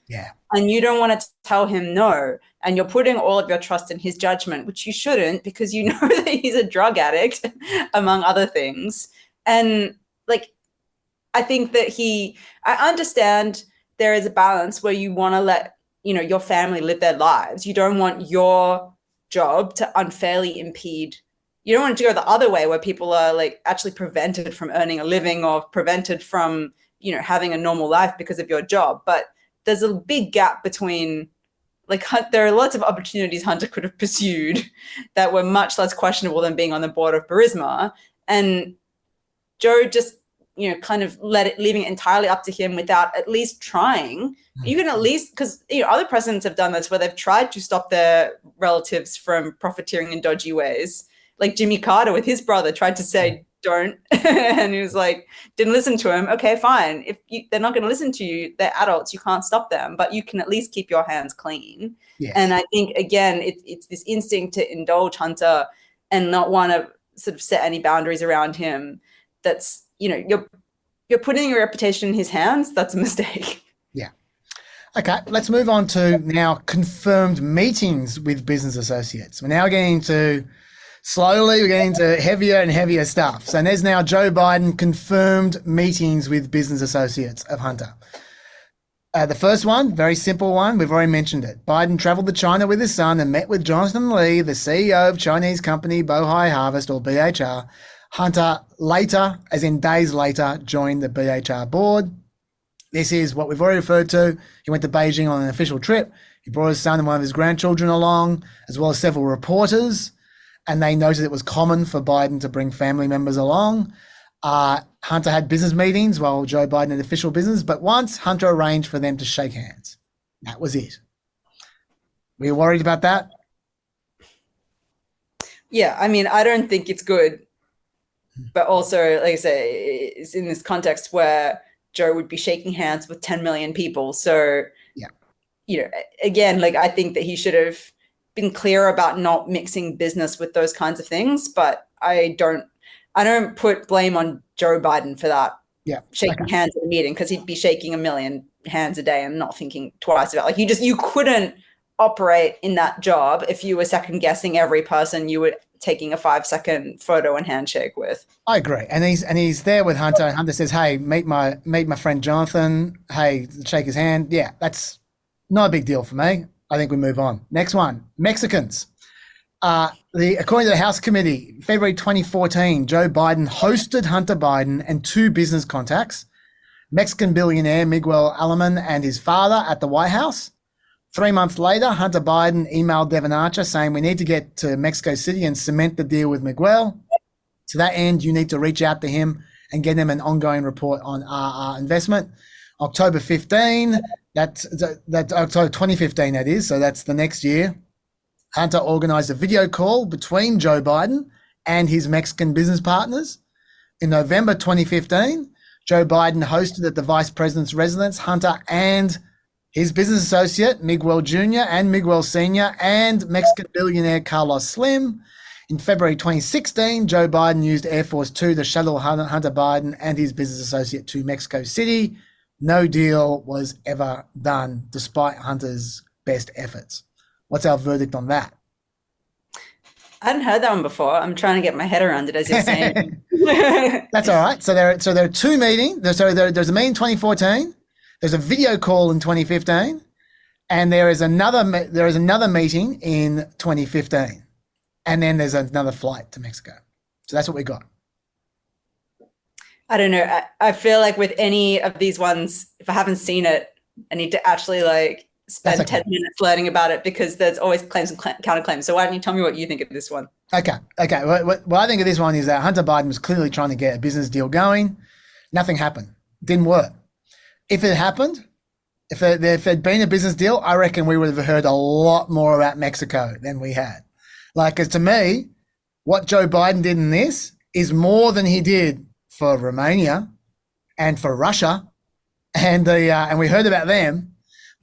and you don't want to tell him no, and you're putting all of your trust in his judgment, which you shouldn't, because you know that he's a drug addict among other things. And like, I think that I understand there is a balance where you want to let, your family live their lives. You don't want your job to unfairly impede. You don't want to go the other way where people are like actually prevented from earning a living or prevented from, having a normal life because of your job. But there's a big gap between, like, there are lots of opportunities Hunter could have pursued that were much less questionable than being on the board of Burisma. And Joe just, kind of leaving it entirely up to him without at least trying. You can at least, because other presidents have done this where they've tried to stop their relatives from profiteering in dodgy ways. Like Jimmy Carter with his brother tried to say, don't. And he was like, didn't listen to him. Okay, fine. If they're not going to listen to you, they're adults. You can't stop them, but you can at least keep your hands clean. Yes. And I think, again, it's this instinct to indulge Hunter and not want to sort of set any boundaries around him. That's, you're putting your reputation in his hands. That's a mistake. Yeah. Okay, let's move on to now confirmed meetings with business associates. We're now getting to heavier and heavier stuff. So there's now Joe Biden confirmed meetings with business associates of Hunter. The first one, very simple one, we've already mentioned it. Biden traveled to China with his son and met with Jonathan Lee, the CEO of Chinese company Bohai Harvest, or BHR. Hunter later, as in days later, joined the BHR board. This is what we've already referred to. He went to Beijing on an official trip. He brought his son and one of his grandchildren along, as well as several reporters, and they noted it was common for Biden to bring family members along. Hunter had business meetings while Joe Biden had official business, but once Hunter arranged for them to shake hands. That was it. Were you worried about that? Yeah, I mean, I don't think it's good. But also, like I say, it's in this context where Joe would be shaking hands with 10 million people. So, again, like, I think that he should have been clear about not mixing business with those kinds of things. But I don't put blame on Joe Biden for that. Yeah, shaking hands at a meeting, because he'd be shaking a million hands a day and not thinking twice about it. Like, you couldn't operate in that job if you were second guessing every person you were taking a 5-second photo and handshake with. I agree. And he's there with Hunter. Hunter says, hey, meet my friend Jonathan. Hey, shake his hand. Yeah, that's not a big deal for me. I think we move on. Next one, Mexicans. According to the House Committee, February 2014, Joe Biden hosted Hunter Biden and two business contacts, Mexican billionaire Miguel Alleman and his father, at the White House. 3 months later, Hunter Biden emailed Devon Archer saying, we need to get to Mexico City and cement the deal with Miguel. To that end, you need to reach out to him and get him an ongoing report on RR investment. October 15, that's October 2015, that is, so that's the next year. Hunter organized a video call between Joe Biden and his Mexican business partners. In November 2015, Joe Biden hosted at the vice president's residence Hunter and his business associate, Miguel Jr. and Miguel Sr. and Mexican billionaire Carlos Slim. In February 2016, Joe Biden used Air Force Two to shuttle Hunter Biden and his business associate to Mexico City. No deal was ever done, despite Hunter's best efforts. What's our verdict on that? I hadn't heard that one before. I'm trying to get my head around it as you're saying. That's all right. So there are two meetings. So there's a meeting in 2014. There's a video call in 2015, and there is another meeting in 2015, and then there's another flight to Mexico. So that's what we got. I don't know. I feel like with any of these ones, if I haven't seen it, I need to actually spend 10 minutes learning about it, because there's always claims and counterclaims. So why don't you tell me what you think of this one? Okay. What I think of this one is that Hunter Biden was clearly trying to get a business deal going. Nothing happened. Didn't work. If it happened, if there'd been a business deal, I reckon we would have heard a lot more about Mexico than we had. Because to me, what Joe Biden did in this is more than he did for Romania and for Russia, and we heard about them.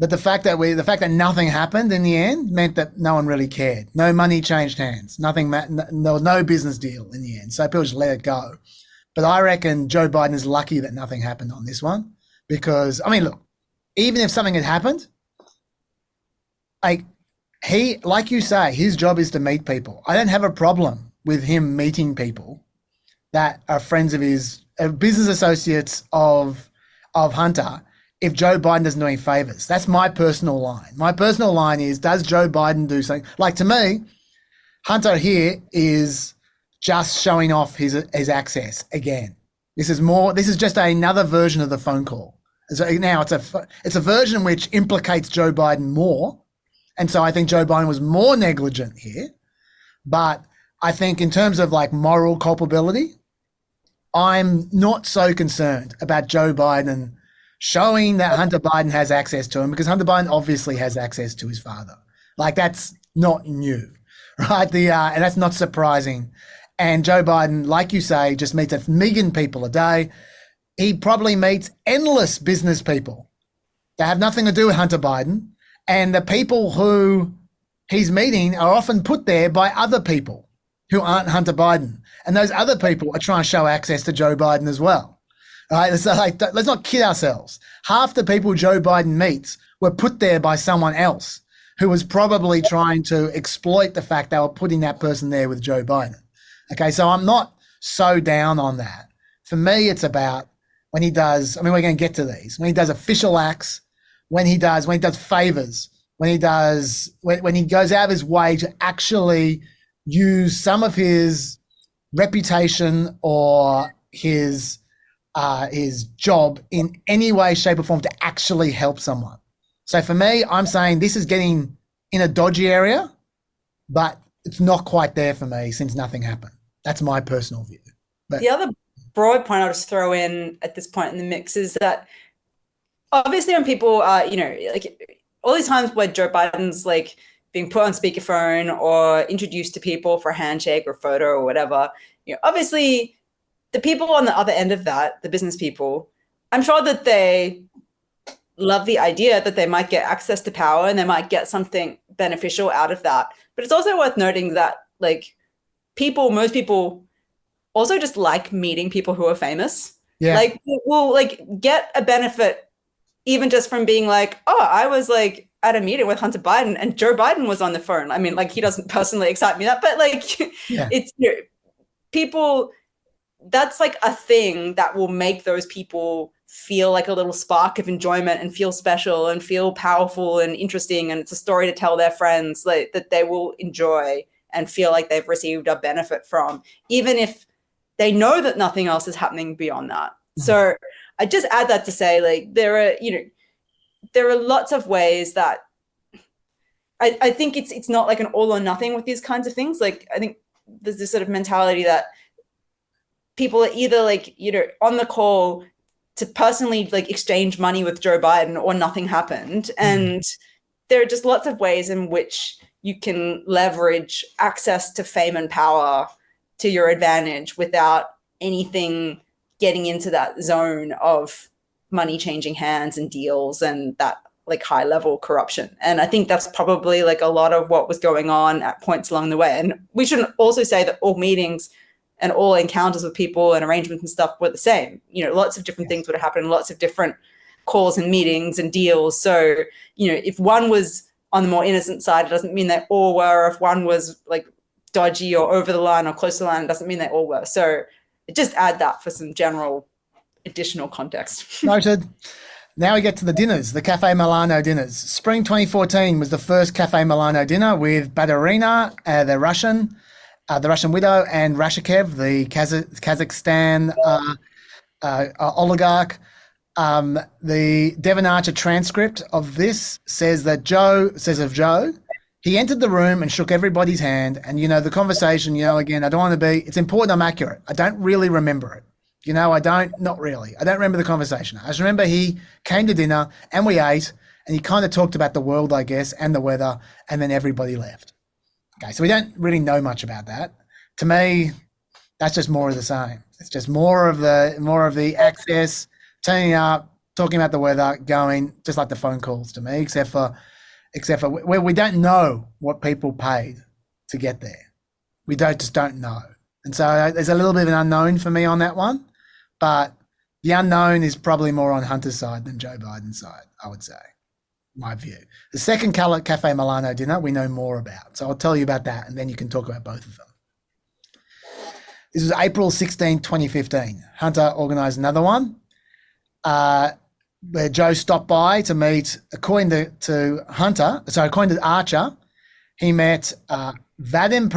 But the fact that nothing happened in the end meant that no one really cared. No money changed hands. Nothing. There was no business deal in the end. So people just let it go. But I reckon Joe Biden is lucky that nothing happened on this one, because I mean, look, even if something had happened, like you say, his job is to meet people. I don't have a problem with him meeting people that are friends of his, business associates of Hunter, if Joe Biden doesn't do any favors. That's my personal line. My personal line is, does Joe Biden do something? Like, to me, Hunter here is just showing off his access again. This is just another version of the phone call. So now it's a version which implicates Joe Biden more. And so I think Joe Biden was more negligent here. But I think in terms of like moral culpability, I'm not so concerned about Joe Biden showing that Hunter Biden has access to him, because Hunter Biden obviously has access to his father. Like, that's not new, right? And that's not surprising. And Joe Biden, like you say, just meets 1 million people a day. He probably meets endless business people that have nothing to do with Hunter Biden. And the people who he's meeting are often put there by other people who aren't Hunter Biden. And those other people are trying to show access to Joe Biden as well. Right? So like, let's not kid ourselves. Half the people Joe Biden meets were put there by someone else who was probably trying to exploit the fact they were putting that person there with Joe Biden. Okay, so I'm not so down on that. For me, it's about when he does, I mean, we're going to get to these, when he does official acts, when he does favors, when he goes out of his way to actually use some of his reputation or his job in any way, shape or form to actually help someone. So for me, I'm saying this is getting in a dodgy area, but it's not quite there for me since nothing happened. That's my personal view. But the other broad point I'll just throw in at this point in the mix is that obviously when people are, like all these times where Joe Biden's like being put on speakerphone or introduced to people for a handshake or photo or whatever, obviously the people on the other end of that, the business people, I'm sure that they love the idea that they might get access to power and they might get something beneficial out of that. But it's also worth noting that like most people also just like meeting people who are famous. Yeah. Like will like get a benefit even just from being like, oh, I was like at a meeting with Hunter Biden and Joe Biden was on the phone. I mean, like he doesn't personally excite me that, but like yeah. It's people, that's like a thing that will make those people feel like a little spark of enjoyment and feel special and feel powerful and interesting. And it's a story to tell their friends like that they will enjoy and feel like they've received a benefit from, even if they know that nothing else is happening beyond that. Mm-hmm. So I just add that to say, like, there are lots of ways that I think it's not like an all or nothing with these kinds of things. Like, I think there's this sort of mentality that people are either like, on the call to personally like exchange money with Joe Biden or nothing happened. And there are just lots of ways in which you can leverage access to fame and power to your advantage without anything getting into that zone of money changing hands and deals and that like high level corruption. And I think that's probably like a lot of what was going on at points along the way. And we shouldn't also say that all meetings and all encounters with people and arrangements and stuff were the same. Lots of different things would have happened, lots of different calls and meetings and deals. So, if one was on the more innocent side, it doesn't mean they all were. If one was like dodgy or over the line or close to the line, it doesn't mean they all were. So just add that for some general additional context. Noted. Now we get to the dinners, the Cafe Milano dinners. Spring 2014 was the first Cafe Milano dinner with Baturina, the Russian widow, and Rashekev, the Kazakhstan oligarch. The Devon Archer transcript of this says of Joe, he entered the room and shook everybody's hand. And, the conversation, again, I don't want to be, it's important I'm accurate. I don't really remember it. Not really. I don't remember the conversation. I just remember he came to dinner and we ate and he kind of talked about the world, I guess, and the weather, and then everybody left. Okay, so we don't really know much about that. To me, that's just more of the same. It's just more of the access, turning up, talking about the weather, going just like the phone calls to me, except for where we don't know what people paid to get there. We just don't know. And so there's a little bit of an unknown for me on that one, but the unknown is probably more on Hunter's side than Joe Biden's side, I would say, my view. The second Cafe Milano dinner we know more about. So I'll tell you about that, and then you can talk about both of them. This was April 16, 2015. Hunter organised another one where Joe stopped by to meet, according to Archer, he met Vadim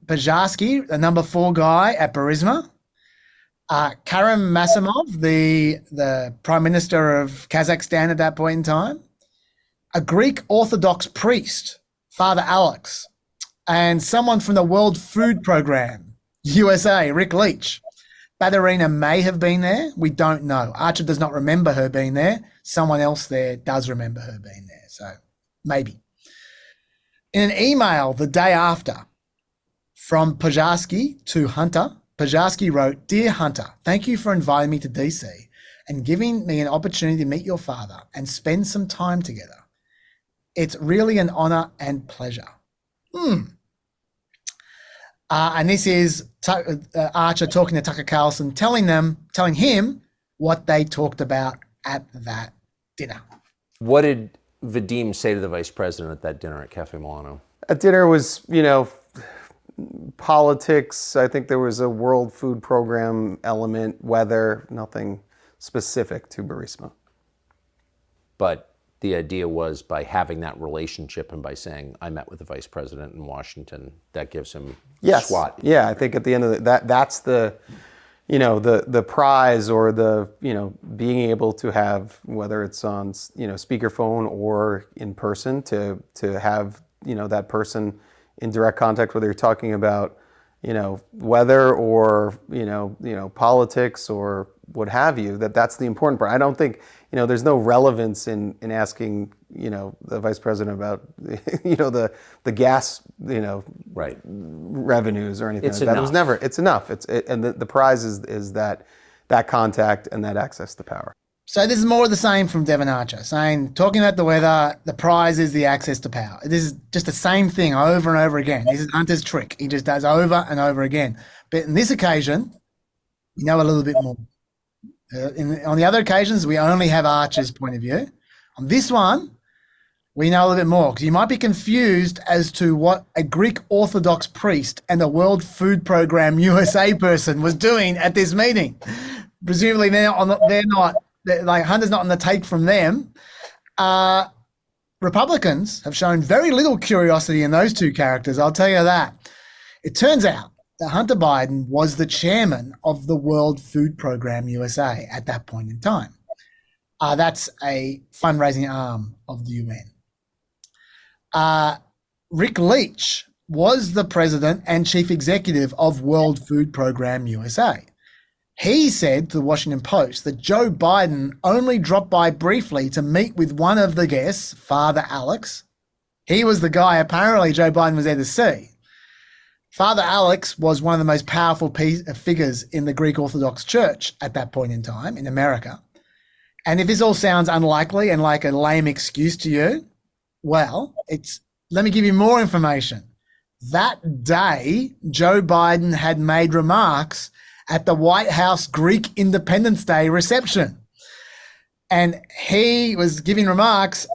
Pajarski, the number 4 guy at Burisma, Karim Masimov, the Prime Minister of Kazakhstan at that point in time, a Greek Orthodox priest, Father Alex, and someone from the World Food Programme, USA, Rick Leach. Badarina may have been there. We don't know. Archer does not remember her being there. Someone else there does remember her being there. So maybe. In an email the day after from Pajarski to Hunter, Pajarski wrote, "Dear Hunter, thank you for inviting me to DC and giving me an opportunity to meet your father and spend some time together. It's really an honor and pleasure." And this is Archer talking to Tucker Carlson, telling him what they talked about at that dinner. What did Vadim say to the vice president at that dinner at Cafe Milano? At dinner was, politics. I think there was a World Food Program element, weather, nothing specific to Burisma. But the idea was by having that relationship and by saying, I met with the vice president in Washington, that gives him SWAT. Yeah, I think at the end of that's the, the prize, or the, being able to have, whether it's on, speakerphone or in person, to have, that person in direct contact, whether you're talking about, weather or, politics or what have you, that's the important part. I don't think, there's no relevance in asking, the vice president about, the gas, right, revenues or anything it's like that. Enough. It was never, it's enough. And the prize is that contact and that access to power. So this is more of the same from Devon Archer, talking about the weather, the prize is the access to power. This is just the same thing over and over again. This is Hunter's trick. He just does over and over again. But in this occasion, we know a little bit more. On the other occasions, we only have Archer's point of view. On this one, we know a little bit more, because you might be confused as to what a Greek Orthodox priest and a World Food Program USA person was doing at this meeting. Presumably they're not, like Hunter's not on the take from them. Republicans have shown very little curiosity in those two characters, I'll tell you that. It turns out that Hunter Biden was the chairman of the World Food Program USA at that point in time. That's a fundraising arm of the UN. Rick Leach was the president and chief executive of World Food Program USA. He said to the Washington Post that Joe Biden only dropped by briefly to meet with one of the guests, Father Alex. He was the guy apparently Joe Biden was there to see. Father Alex was one of the most powerful figures in the Greek Orthodox Church at that point in time in America. And if this all sounds unlikely and like a lame excuse to you, well, let me give you more information. That day, Joe Biden had made remarks at the White House Greek Independence Day reception. And he was giving remarks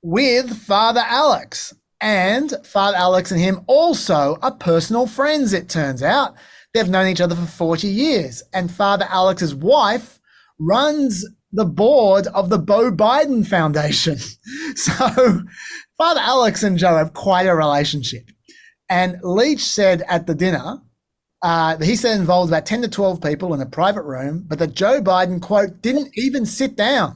with Father Alex. And Father Alex and him also are personal friends, it turns out. They've known each other for 40 years. And Father Alex's wife runs the board of the Beau Biden Foundation. So Father Alex and Joe have quite a relationship. And Leach said at the dinner, he said involved about 10 to 12 people in a private room, but that Joe Biden, quote, didn't even sit down.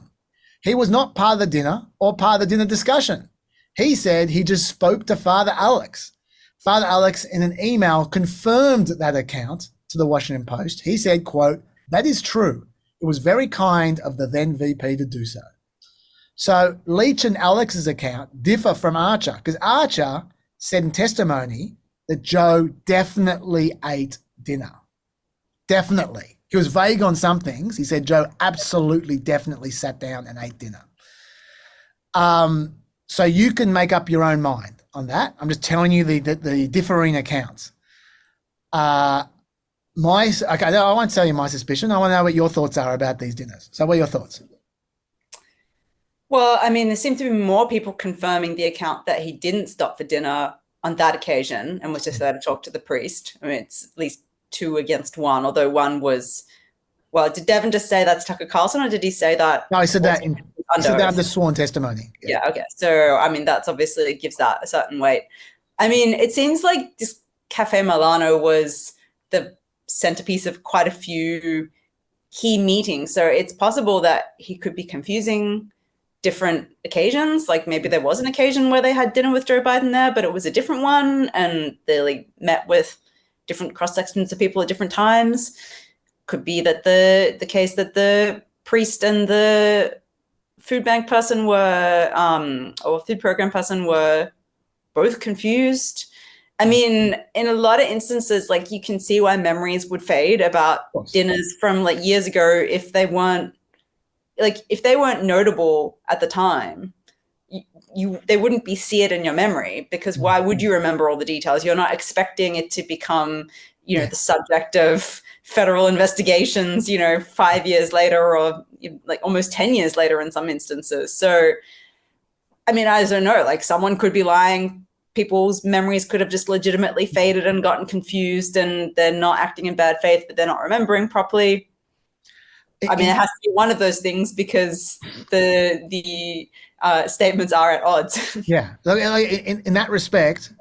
He was not part of the dinner or part of the dinner discussion. He said he just spoke to Father Alex. Father Alex, in an email, confirmed that account to the Washington Post. He said, quote, "That is true. It was very kind of the then VP to do so." So Leach and Alex's account differ from Archer, because Archer said in testimony that Joe definitely ate dinner. Definitely. He was vague on some things. He said Joe absolutely, definitely sat down and ate dinner. So you can make up your own mind on that. I'm just telling you the differing accounts. I won't tell you my suspicion. I want to know what your thoughts are about these dinners. So what are your thoughts? Well, I mean, there seem to be more people confirming the account that he didn't stop for dinner on that occasion and was just there to talk to the priest. I mean, it's at least 2 against 1, although one was, well, did Devon just say that's Tucker Carlson, or did he say that? No, he said that under sworn testimony. Yeah, okay. So, I mean, that's obviously gives that a certain weight. I mean, it seems like this Cafe Milano was the centerpiece of quite a few key meetings. So it's possible that he could be confusing different occasions. Like maybe there was an occasion where they had dinner with Joe Biden there, but it was a different one, and they like met with different cross sections of people at different times. Could be that the case that the priest and the food bank person were, or food program person were both confused. I mean, in a lot of instances, like you can see why memories would fade about dinners from like years ago if they weren't notable at the time. They wouldn't be seared in your memory, because why would you remember all the details? You're not expecting it to become, the subject of federal investigations, 5 years later, or like almost 10 years later in some instances. So, I mean, I don't know, like someone could be lying. People's memories could have just legitimately faded and gotten confused, and they're not acting in bad faith, but they're not remembering properly. I mean, it has to be one of those things, because the statements are at odds. Yeah. In that respect,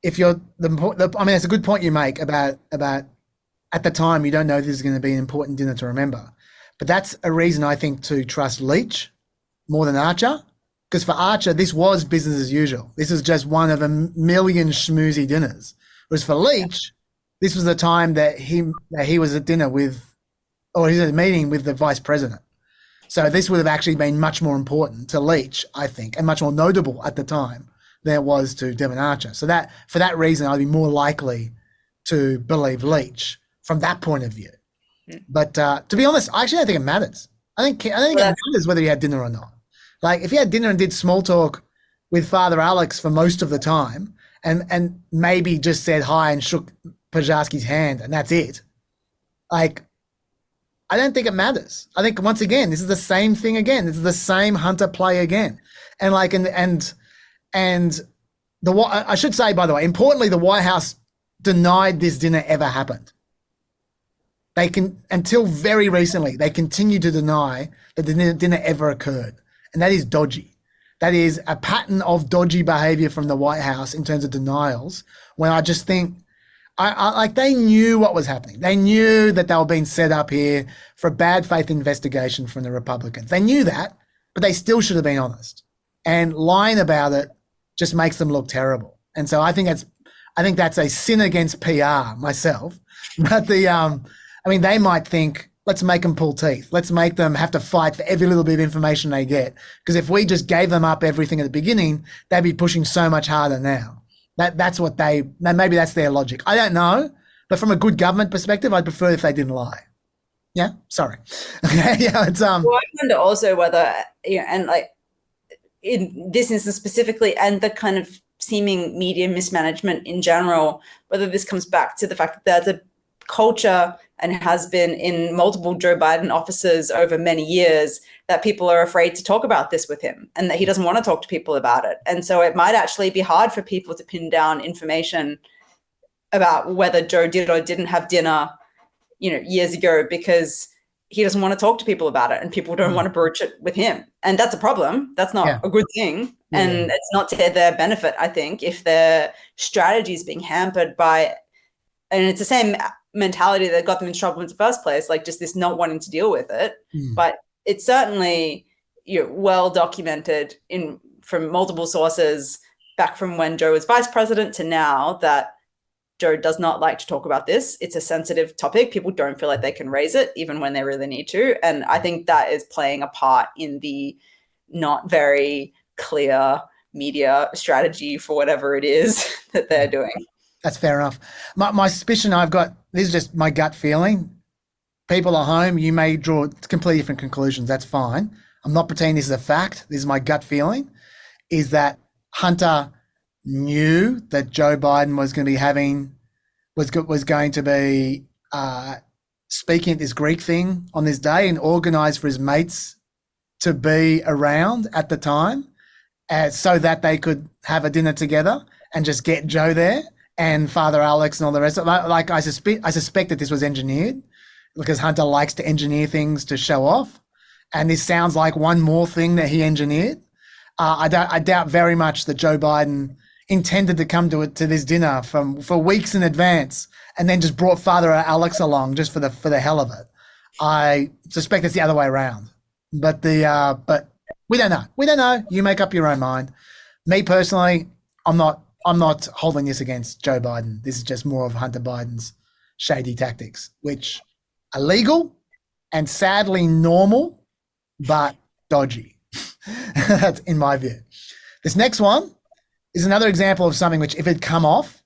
if you're I mean, it's a good point you make about at the time you don't know this is going to be an important dinner to remember, but that's a reason I think to trust Leach more than Archer, because for Archer this was business as usual. This is just one of a million schmoozy dinners. Whereas for Leach, this was the time that he was at dinner with, or he's at a meeting with the vice president. So this would have actually been much more important to Leach, I think, and much more notable at the time than it was to Devon Archer. So that for that reason, I'd be more likely to believe Leach from that point of view. But to be honest, I actually don't think it matters. I think it matters whether he had dinner or not. Like if he had dinner and did small talk with Father Alex for most of the time, and maybe just said hi and shook Pajarski's hand, and that's it. Like, I don't think it matters. I think once again, this is the same thing again. This is the same Hunter play again. And like, and I should say, by the way, importantly, the White House denied this dinner ever happened. Until very recently, they continue to deny that the dinner ever occurred. And that is dodgy. That is a pattern of dodgy behavior from the White House in terms of denials, when I just think, like they knew what was happening. They knew that they were being set up here for a bad faith investigation from the Republicans. They knew that, but they still should have been honest. And lying about it just makes them look terrible. And so I think that's a sin against PR myself. But they might think, let's make them pull teeth. Let's make them have to fight for every little bit of information they get. Because if we just gave them up everything at the beginning, they'd be pushing so much harder now. That's what maybe that's their logic. I don't know, but from a good government perspective, I'd prefer if they didn't lie. Yeah, sorry. Yeah, it's Well, I wonder also whether and like in this instance specifically, and the kind of seeming media mismanagement in general, whether this comes back to the fact that there's a culture, and has been in multiple Joe Biden offices over many years, that people are afraid to talk about this with him, and that he doesn't want to talk to people about it. And so it might actually be hard for people to pin down information about whether Joe did or didn't have dinner, years ago, because he doesn't want to talk to people about it, and people don't want to broach it with him. And that's a problem. That's not a good thing. Yeah. And it's not to their benefit, I think, if their strategy is being hampered by, and it's the same mentality that got them in trouble in the first place, like just this not wanting to deal with it. But it's certainly well documented from multiple sources back from when Joe was vice president to now that Joe does not like to talk about this. It's a sensitive topic. People don't feel like they can raise it even when they really need to. And I think that is playing a part in the not very clear media strategy for whatever it is that they're doing. That's fair enough. My suspicion I've got, this is just my gut feeling. people at home, you may draw completely different conclusions. That's fine. I'm not pretending this is a fact. This is my gut feeling, is that Hunter knew that Joe Biden was going to be going to be speaking at this Greek thing on this day and organised for his mates to be around at the time, so that they could have a dinner together and just get Joe there and Father Alex and all the rest of it. Like I suspect that this was engineered because Hunter likes to engineer things to show off, and this sounds like one more thing that he engineered. I doubt very much that Joe Biden intended to come to this dinner for weeks in advance and then just brought Father Alex along just for the hell of it. I suspect it's the other way around, but we don't know. We don't know. You make up your own mind. Me personally, I'm not holding this against Joe Biden. This is just more of Hunter Biden's shady tactics, which are legal and sadly normal, but dodgy. That's in my view. This next one is another example of something which, if it had come off,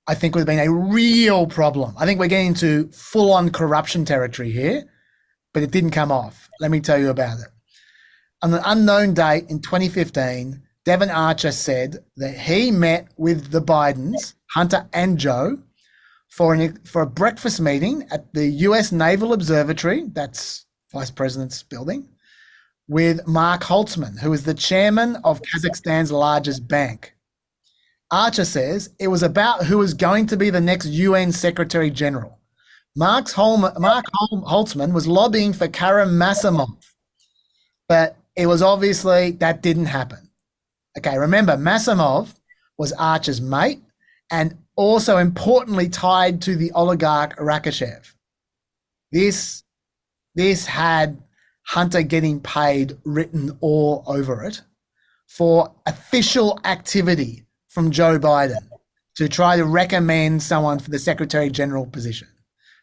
I think would have been a real problem. I think we're getting into full-on corruption territory here, but it didn't come off. Let me tell you about it. On an unknown date in 2015, Devon Archer said that he met with the Bidens, Hunter and Joe, for a breakfast meeting at the US Naval Observatory, that's Vice President's building, with Mark Holtzman, who is the chairman of Kazakhstan's largest bank. Archer says it was about who was going to be the next UN Secretary General. Mark Holtzman was lobbying for Karim Massimov, but it was obviously that didn't happen. Okay, remember, Massimov was Archer's mate and also importantly tied to the oligarch Rakashev. This had Hunter getting paid written all over it for official activity from Joe Biden to try to recommend someone for the Secretary General position.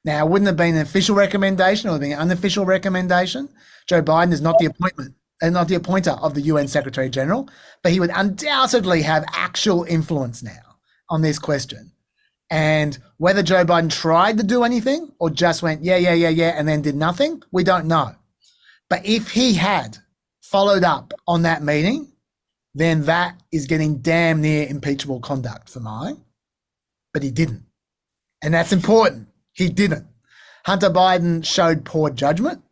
Now, it wouldn't have been an official recommendation, it would have been an unofficial recommendation. Joe Biden is not the appointer of the UN Secretary General, but he would undoubtedly have actual influence now on this question. And whether Joe Biden tried to do anything or just went, yeah, and then did nothing, we don't know. But if he had followed up on that meeting, then that is getting damn near impeachable conduct for mine. But he didn't. And that's important. He didn't. Hunter Biden showed poor judgment,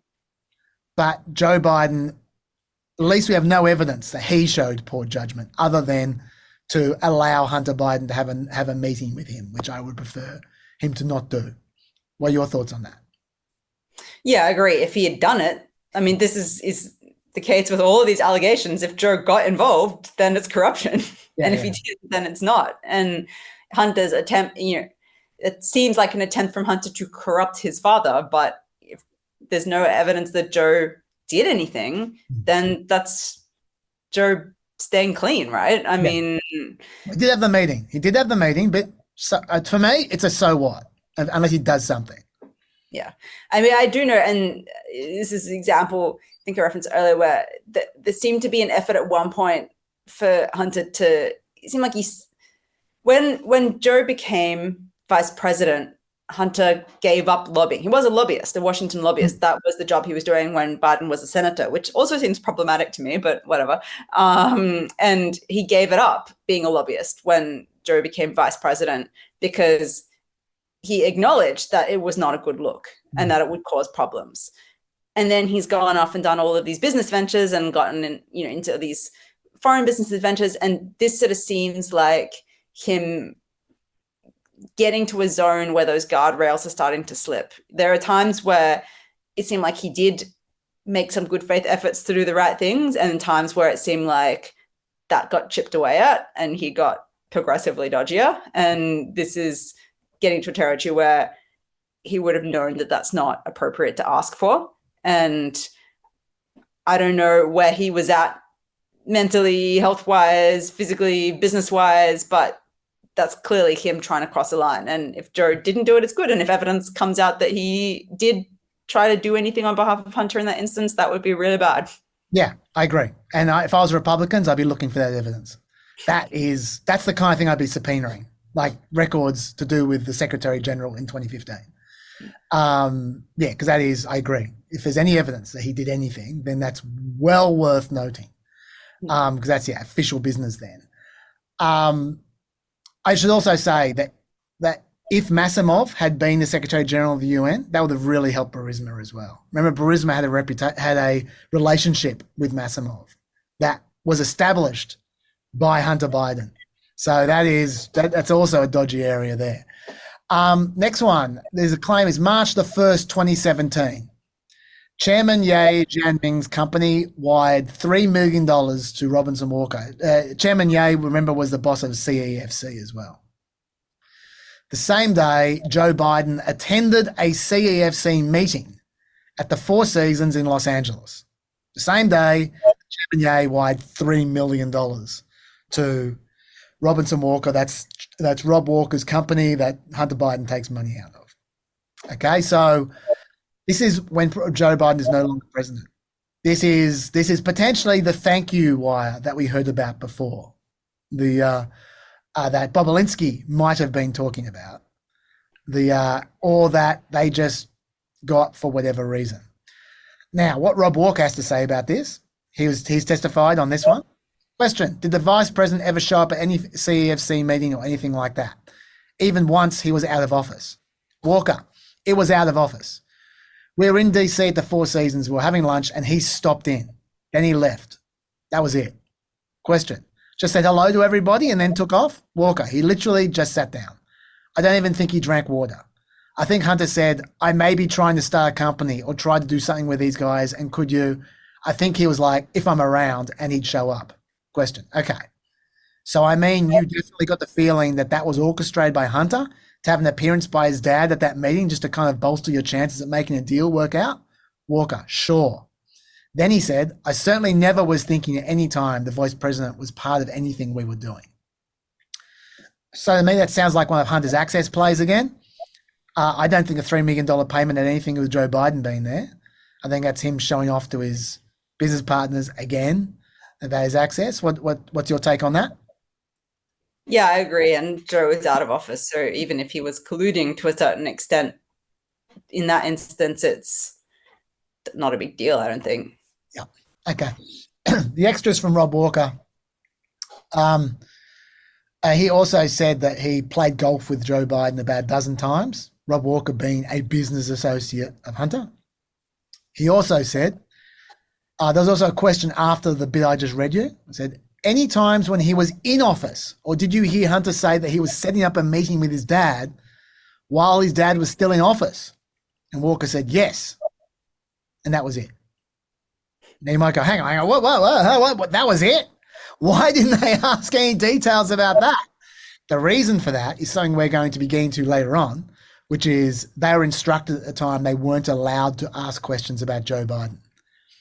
but Joe Biden, at least we have no evidence that he showed poor judgment other than to allow Hunter Biden to have a meeting with him, which I would prefer him to not do. What are your thoughts on that? Yeah, I agree. If he had done it, I mean, this is the case with all of these allegations. If Joe got involved, then it's corruption. Yeah, and if he did, then it's not. And Hunter's attempt, it seems like an attempt from Hunter to corrupt his father, but if there's no evidence that Joe did anything, then that's Joe staying clean, right? I mean, he did have the meeting. He did have the meeting, but for me, it's a so what, unless he does something. Yeah. I mean, I do know, and this is an example, I think I referenced earlier, where there seemed to be an effort at one point for Hunter to, it seemed like when Joe became vice president, Hunter gave up lobbying. He was a lobbyist, a Washington lobbyist. That was the job he was doing when Biden was a senator, which also seems problematic to me, but whatever. And he gave it up, being a lobbyist, when Joe became vice president, because he acknowledged that it was not a good look and that it would cause problems. And then he's gone off and done all of these business ventures and gotten into these foreign business ventures. And this sort of seems like him getting to a zone where those guardrails are starting to slip. There are times where it seemed like he did make some good faith efforts to do the right things, and times where it seemed like that got chipped away at and he got progressively dodgier. And this is getting to a territory where he would have known that that's not appropriate to ask for. And I don't know where he was at mentally, health-wise, physically, business-wise, but that's clearly him trying to cross a line. And if Joe didn't do it, it's good. And if evidence comes out that he did try to do anything on behalf of Hunter in that instance, that would be really bad. Yeah, I agree. And if I was Republicans, I'd be looking for that evidence. That's the kind of thing I'd be subpoenaing, like records to do with the Secretary General in 2015. Yeah, because that is, I agree. If there's any evidence that he did anything, then that's well worth noting. Because that's official business then. I should also say that if Masimov had been the Secretary General of the UN, that would have really helped Burisma as well. Remember, Burisma had a relationship with Masimov that was established by Hunter Biden. So that's also a dodgy area there. Next one, there's a claim is March the 1st, 2017. Chairman Ye Jianming's company wired $3 million to Robinson Walker. Chairman Ye, remember, was the boss of CEFC as well. The same day, Joe Biden attended a CEFC meeting at the Four Seasons in Los Angeles. The same day, Chairman Ye wired $3 million to Robinson Walker. That's Rob Walker's company that Hunter Biden takes money out of. Okay, so this is when Joe Biden is no longer president. This is potentially the thank you wire that we heard about before, that Bobulinski might have been talking about, or that they just got for whatever reason. Now, what Rob Walker has to say about this? He's testified on this one. Question: did the vice president ever show up at any CEFC meeting or anything like that? Even once he was out of office. Walker: it was out of office. We were in DC at the Four Seasons. We were having lunch and he stopped in. Then he left. That was it. Question: just said hello to everybody and then took off? Walker: he literally just sat down. I don't even think he drank water. I think Hunter said, I may be trying to start a company or try to do something with these guys, and could you? I think he was like, if I'm around, and he'd show up. Question: okay. So, I mean, you definitely got the feeling that was orchestrated by Hunter to have an appearance by his dad at that meeting just to kind of bolster your chances at making a deal work out? Walker: sure. Then he said, I certainly never was thinking at any time the vice president was part of anything we were doing. So to me, that sounds like one of Hunter's access plays again. I don't think a $3 million payment had anything with Joe Biden being there. I think that's him showing off to his business partners again about his access. What's your take on that? Yeah, I agree. And Joe is out of office. So even if he was colluding to a certain extent, in that instance, it's not a big deal, I don't think. Yeah. Okay. The extras from Rob Walker. He also said that he played golf with Joe Biden about a dozen times, Rob Walker being a business associate of Hunter. He also said, there was also a question after the bit I just read you. It said, any times when he was in office, or did you hear Hunter say that he was setting up a meeting with his dad while his dad was still in office? And Walker said, yes. And that was it. Now you might go, hang on, what, that was it? Why didn't they ask any details about that? The reason for that is something we're going to be getting to later on, which is they were instructed at the time they weren't allowed to ask questions about Joe Biden.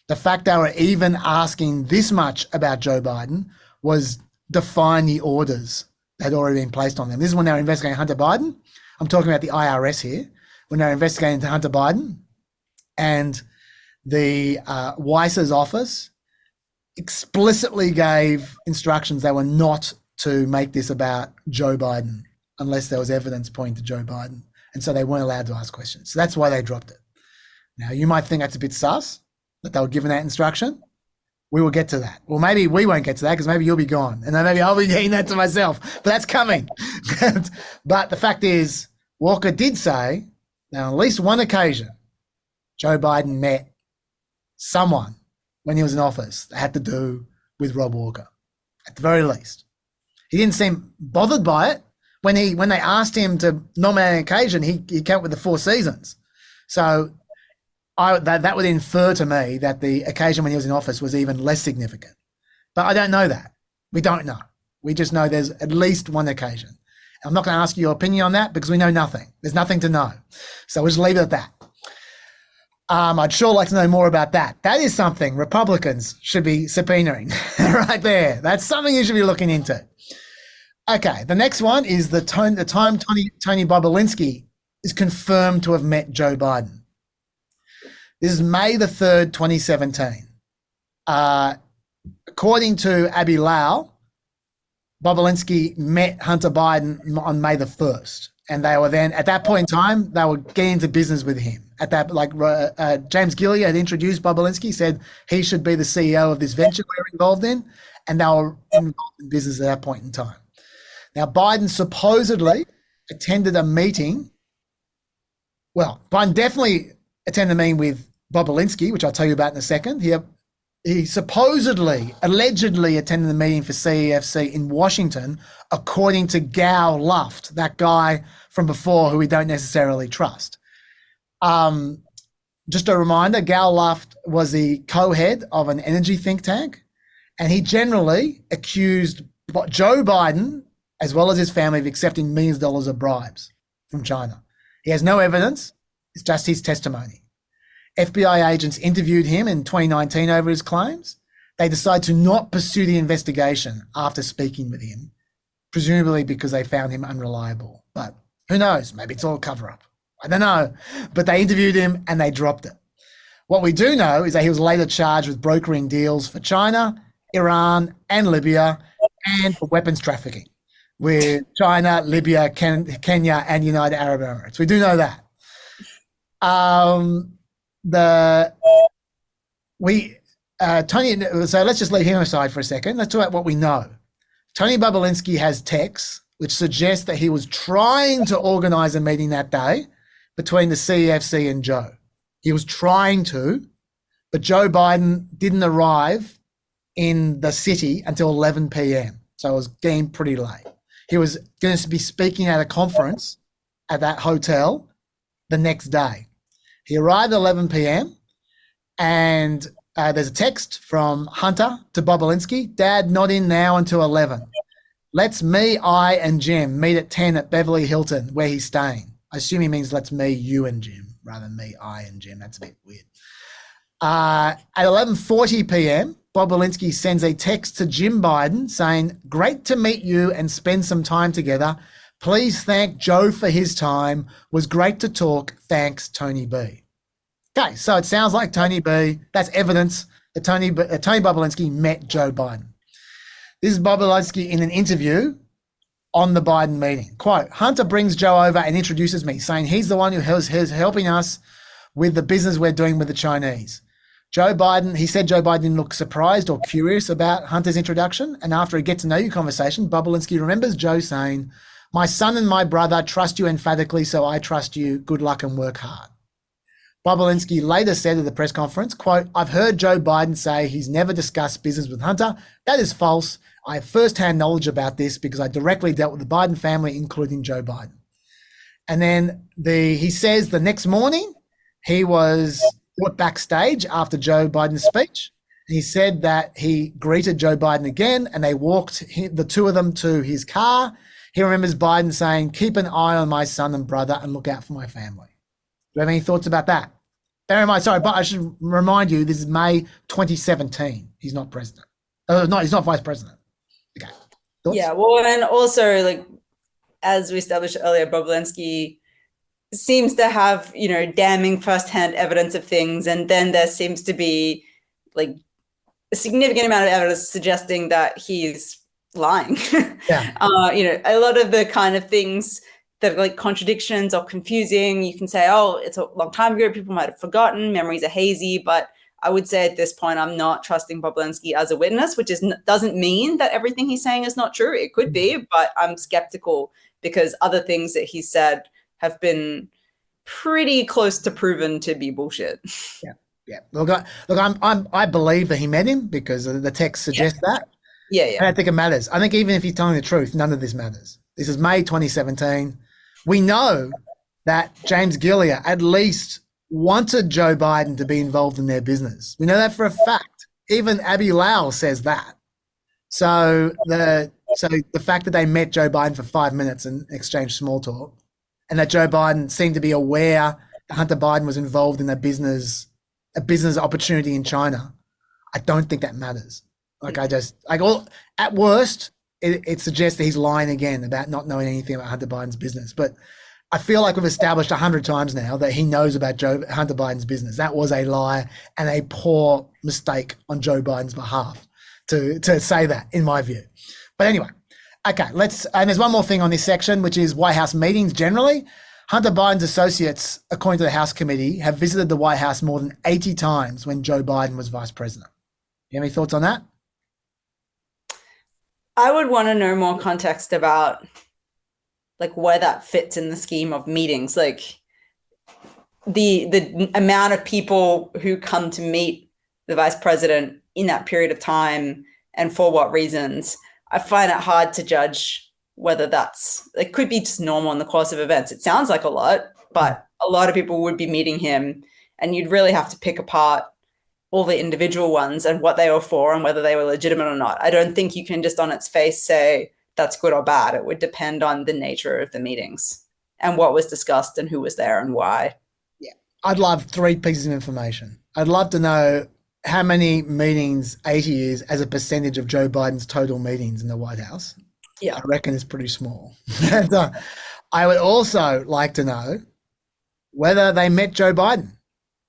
The fact they were even asking this much about Joe Biden was defying the orders that had already been placed on them. This is when they were investigating Hunter Biden. I'm talking about the IRS here. When they were investigating Hunter Biden, and the Weiss's office explicitly gave instructions they were not to make this about Joe Biden unless there was evidence pointing to Joe Biden. And so they weren't allowed to ask questions. So that's why they dropped it. Now, you might think that's a bit sus that they were given that instruction. We will get to that. Well, maybe we won't get to that because maybe you'll be gone. And then maybe I'll be getting that to myself. But that's coming. But the fact is, Walker did say that on at least one occasion, Joe Biden met someone when he was in office that had to do with Rob Walker, at the very least. He didn't seem bothered by it. When they asked him to nominate an occasion, he came up with the Four Seasons. So that would infer to me that the occasion when he was in office was even less significant. But I don't know that. We don't know. We just know there's at least one occasion. I'm not going to ask you your opinion on that because we know nothing. There's nothing to know. So we'll just leave it at that. I'd sure like to know more about that. That is something Republicans should be subpoenaing right there. That's something you should be looking into. Okay, the next one is the time Tony Bobulinski is confirmed to have met Joe Biden. This is May the 3rd, 2017. According to Abby Lau, Bobulinski met Hunter Biden on May the 1st. And they were then, at that point in time, they were getting into business with him. At that, James Gilliar had introduced Bobulinski, said he should be the CEO of this venture we're involved in, and they were involved in business at that point in time. Now, Biden supposedly attended a meeting. Well, Biden definitely attended a meeting with Bobulinski, which I'll tell you about in a second. He supposedly, allegedly attended the meeting for CEFC in Washington, according to Govt, that guy from before who we don't necessarily trust. Just a reminder, Govt was the co-head of an energy think tank, and he generally accused Joe Biden, as well as his family, of accepting millions of dollars of bribes from China. He has no evidence. It's just his testimony. FBI agents interviewed him in 2019 over his claims. They decided to not pursue the investigation after speaking with him, presumably because they found him unreliable. But who knows? Maybe it's all a cover-up. I don't know. But they interviewed him and they dropped it. What we do know is that he was later charged with brokering deals for China, Iran, and Libya, and for weapons trafficking with China, Libya, Kenya, and United Arab Emirates. We do know that. So let's just leave him aside for a second. Let's talk about what we know. Tony Bobulinski has texts which suggest that he was trying to organize a meeting that day between the CEFC and Joe. He was trying to, but Joe Biden didn't arrive in the city until 11 p.m. So it was getting pretty late. He was going to be speaking at a conference at that hotel the next day. He arrived at 11 p.m. and there's a text from Hunter to Bobulinski. Dad, not in now until 11. Let's me, I, and Jim meet at 10 at Beverly Hilton, where he's staying. I assume he means let's me, you, and Jim, rather than me, I, and Jim. That's a bit weird. At 11:40 p.m., Bobulinski sends a text to Jim Biden saying, great to meet you and spend some time together. Please thank Joe for his time. Was great to talk. Thanks, Tony B. Okay, so it sounds like Tony B. That's evidence that Tony Bobulinski met Joe Biden. This is Bobulinski in an interview on the Biden meeting. Quote, Hunter brings Joe over and introduces me, saying he's the one who is helping us with the business we're doing with the Chinese. He said Joe Biden didn't look surprised or curious about Hunter's introduction. And after a get-to-know-you conversation, Bobulinski remembers Joe saying, my son and my brother trust you emphatically, so I trust you. Good luck and work hard. Bobulinski later said at the press conference, quote, I've heard Joe Biden say he's never discussed business with Hunter. That is false. I have first-hand knowledge about this because I directly dealt with the Biden family, including Joe Biden. And then he says the next morning he was brought backstage after Joe Biden's speech. And he said that he greeted Joe Biden again and they walked the two of them to his car. He remembers Biden saying, keep an eye on my son and brother and look out for my family. Do you have any thoughts about that? Bear in mind, sorry, but I should remind you, this is May 2017. He's not president. He's not vice president. Okay. Thoughts? Yeah, well, and also, like, as we established earlier, Bobulinski seems to have, damning firsthand evidence of things. And then there seems to be, like, a significant amount of evidence suggesting that he's lying. Yeah. A lot of the kind of things that are like contradictions or confusing, you can say, oh, it's a long time ago, people might have forgotten, memories are hazy, but I would say at this point, I'm not trusting Bobulinski as a witness, which doesn't mean that everything he's saying is not true. It could be, but I'm skeptical because other things that he said have been pretty close to proven to be bullshit. Yeah. Look, I believe that he met him because the text suggests that. Yeah. I don't think it matters. I think even if he's telling the truth, none of this matters. This is May 2017. We know that James Gilliar at least wanted Joe Biden to be involved in their business. We know that for a fact. Even Abby Lau says that. So the fact that they met Joe Biden for 5 minutes and exchanged small talk, and that Joe Biden seemed to be aware that Hunter Biden was involved in a business opportunity in China, I don't think that matters. At worst, it suggests that he's lying again about not knowing anything about Hunter Biden's business. But I feel like we've established 100 times now that he knows about Hunter Biden's business. That was a lie and a poor mistake on Joe Biden's behalf to say that, in my view. But anyway, Okay, and there's one more thing on this section, which is White House meetings generally. Hunter Biden's associates, according to the House committee, have visited the White House more than 80 times when Joe Biden was vice president. You have any thoughts on that? I would want to know more context about like where that fits in the scheme of meetings, like the amount of people who come to meet the vice president in that period of time and for what reasons. I find it hard to judge whether it could be just normal in the course of events. It sounds like a lot, but a lot of people would be meeting him, and you'd really have to pick apart all the individual ones and what they were for and whether they were legitimate or not. I don't think you can just on its face say that's good or bad. It would depend on the nature of the meetings and what was discussed and who was there and why. Yeah, I'd love 3 pieces of information. I'd love to know how many meetings 80 is as a percentage of Joe Biden's total meetings in the White House. Yeah. I reckon it's pretty small. And, I would also like to know whether they met Joe Biden.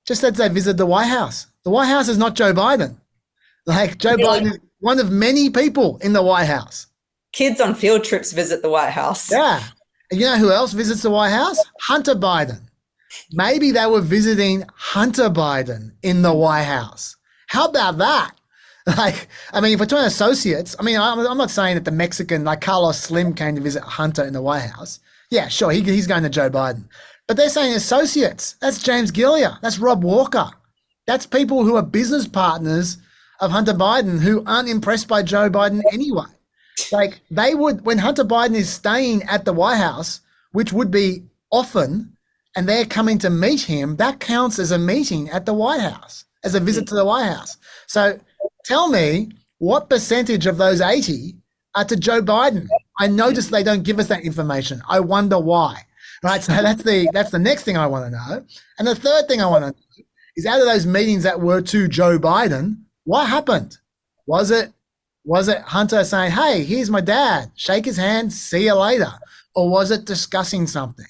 Just as they visited the White House. The White House is not Joe Biden. Like Joe Biden is one of many people in the White House. Kids on field trips visit the White House. Yeah. And you know who else visits the White House? Hunter Biden. Maybe they were visiting Hunter Biden in the White House. How about that? Like, I mean, if we're talking associates, I mean, I'm not saying that the Mexican, like Carlos Slim, came to visit Hunter in the White House. Yeah, sure, he's going to Joe Biden. But they're saying associates. That's James Gilliar. That's Rob Walker. That's people who are business partners of Hunter Biden who aren't impressed by Joe Biden anyway. Like they would, when Hunter Biden is staying at the White House, which would be often, and they're coming to meet him, that counts as a meeting at the White House, as a visit to the White House. So tell me what percentage of those 80 are to Joe Biden. I notice they don't give us that information. I wonder why. Right, so that's the next thing I want to know. And the third thing I want to know is out of those meetings that were to Joe Biden, what happened? Was it Hunter saying, hey, here's my dad, shake his hand, see you later? Or was it discussing something?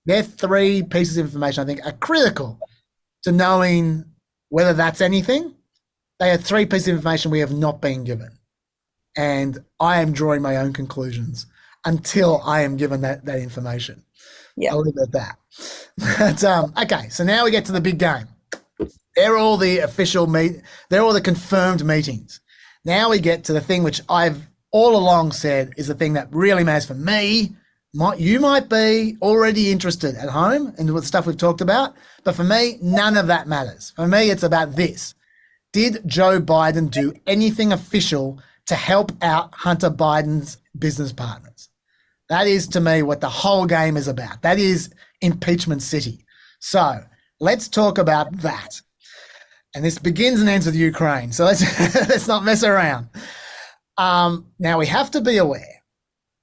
They're 3 pieces of information I think are critical to knowing whether that's anything. They are 3 pieces of information we have not been given. And I am drawing my own conclusions until I am given that information. Yeah. I'll leave it at that. But, okay, so now we get to the big game. They're all the they're all the confirmed meetings. Now we get to the thing which I've all along said is the thing that really matters for me. You might be already interested at home in the stuff we've talked about, but for me, none of that matters. For me, it's about this. Did Joe Biden do anything official to help out Hunter Biden's business partners? That is, to me, what the whole game is about. That is impeachment city. So let's talk about that. And this begins and ends with Ukraine. So let's not mess around. Now, we have to be aware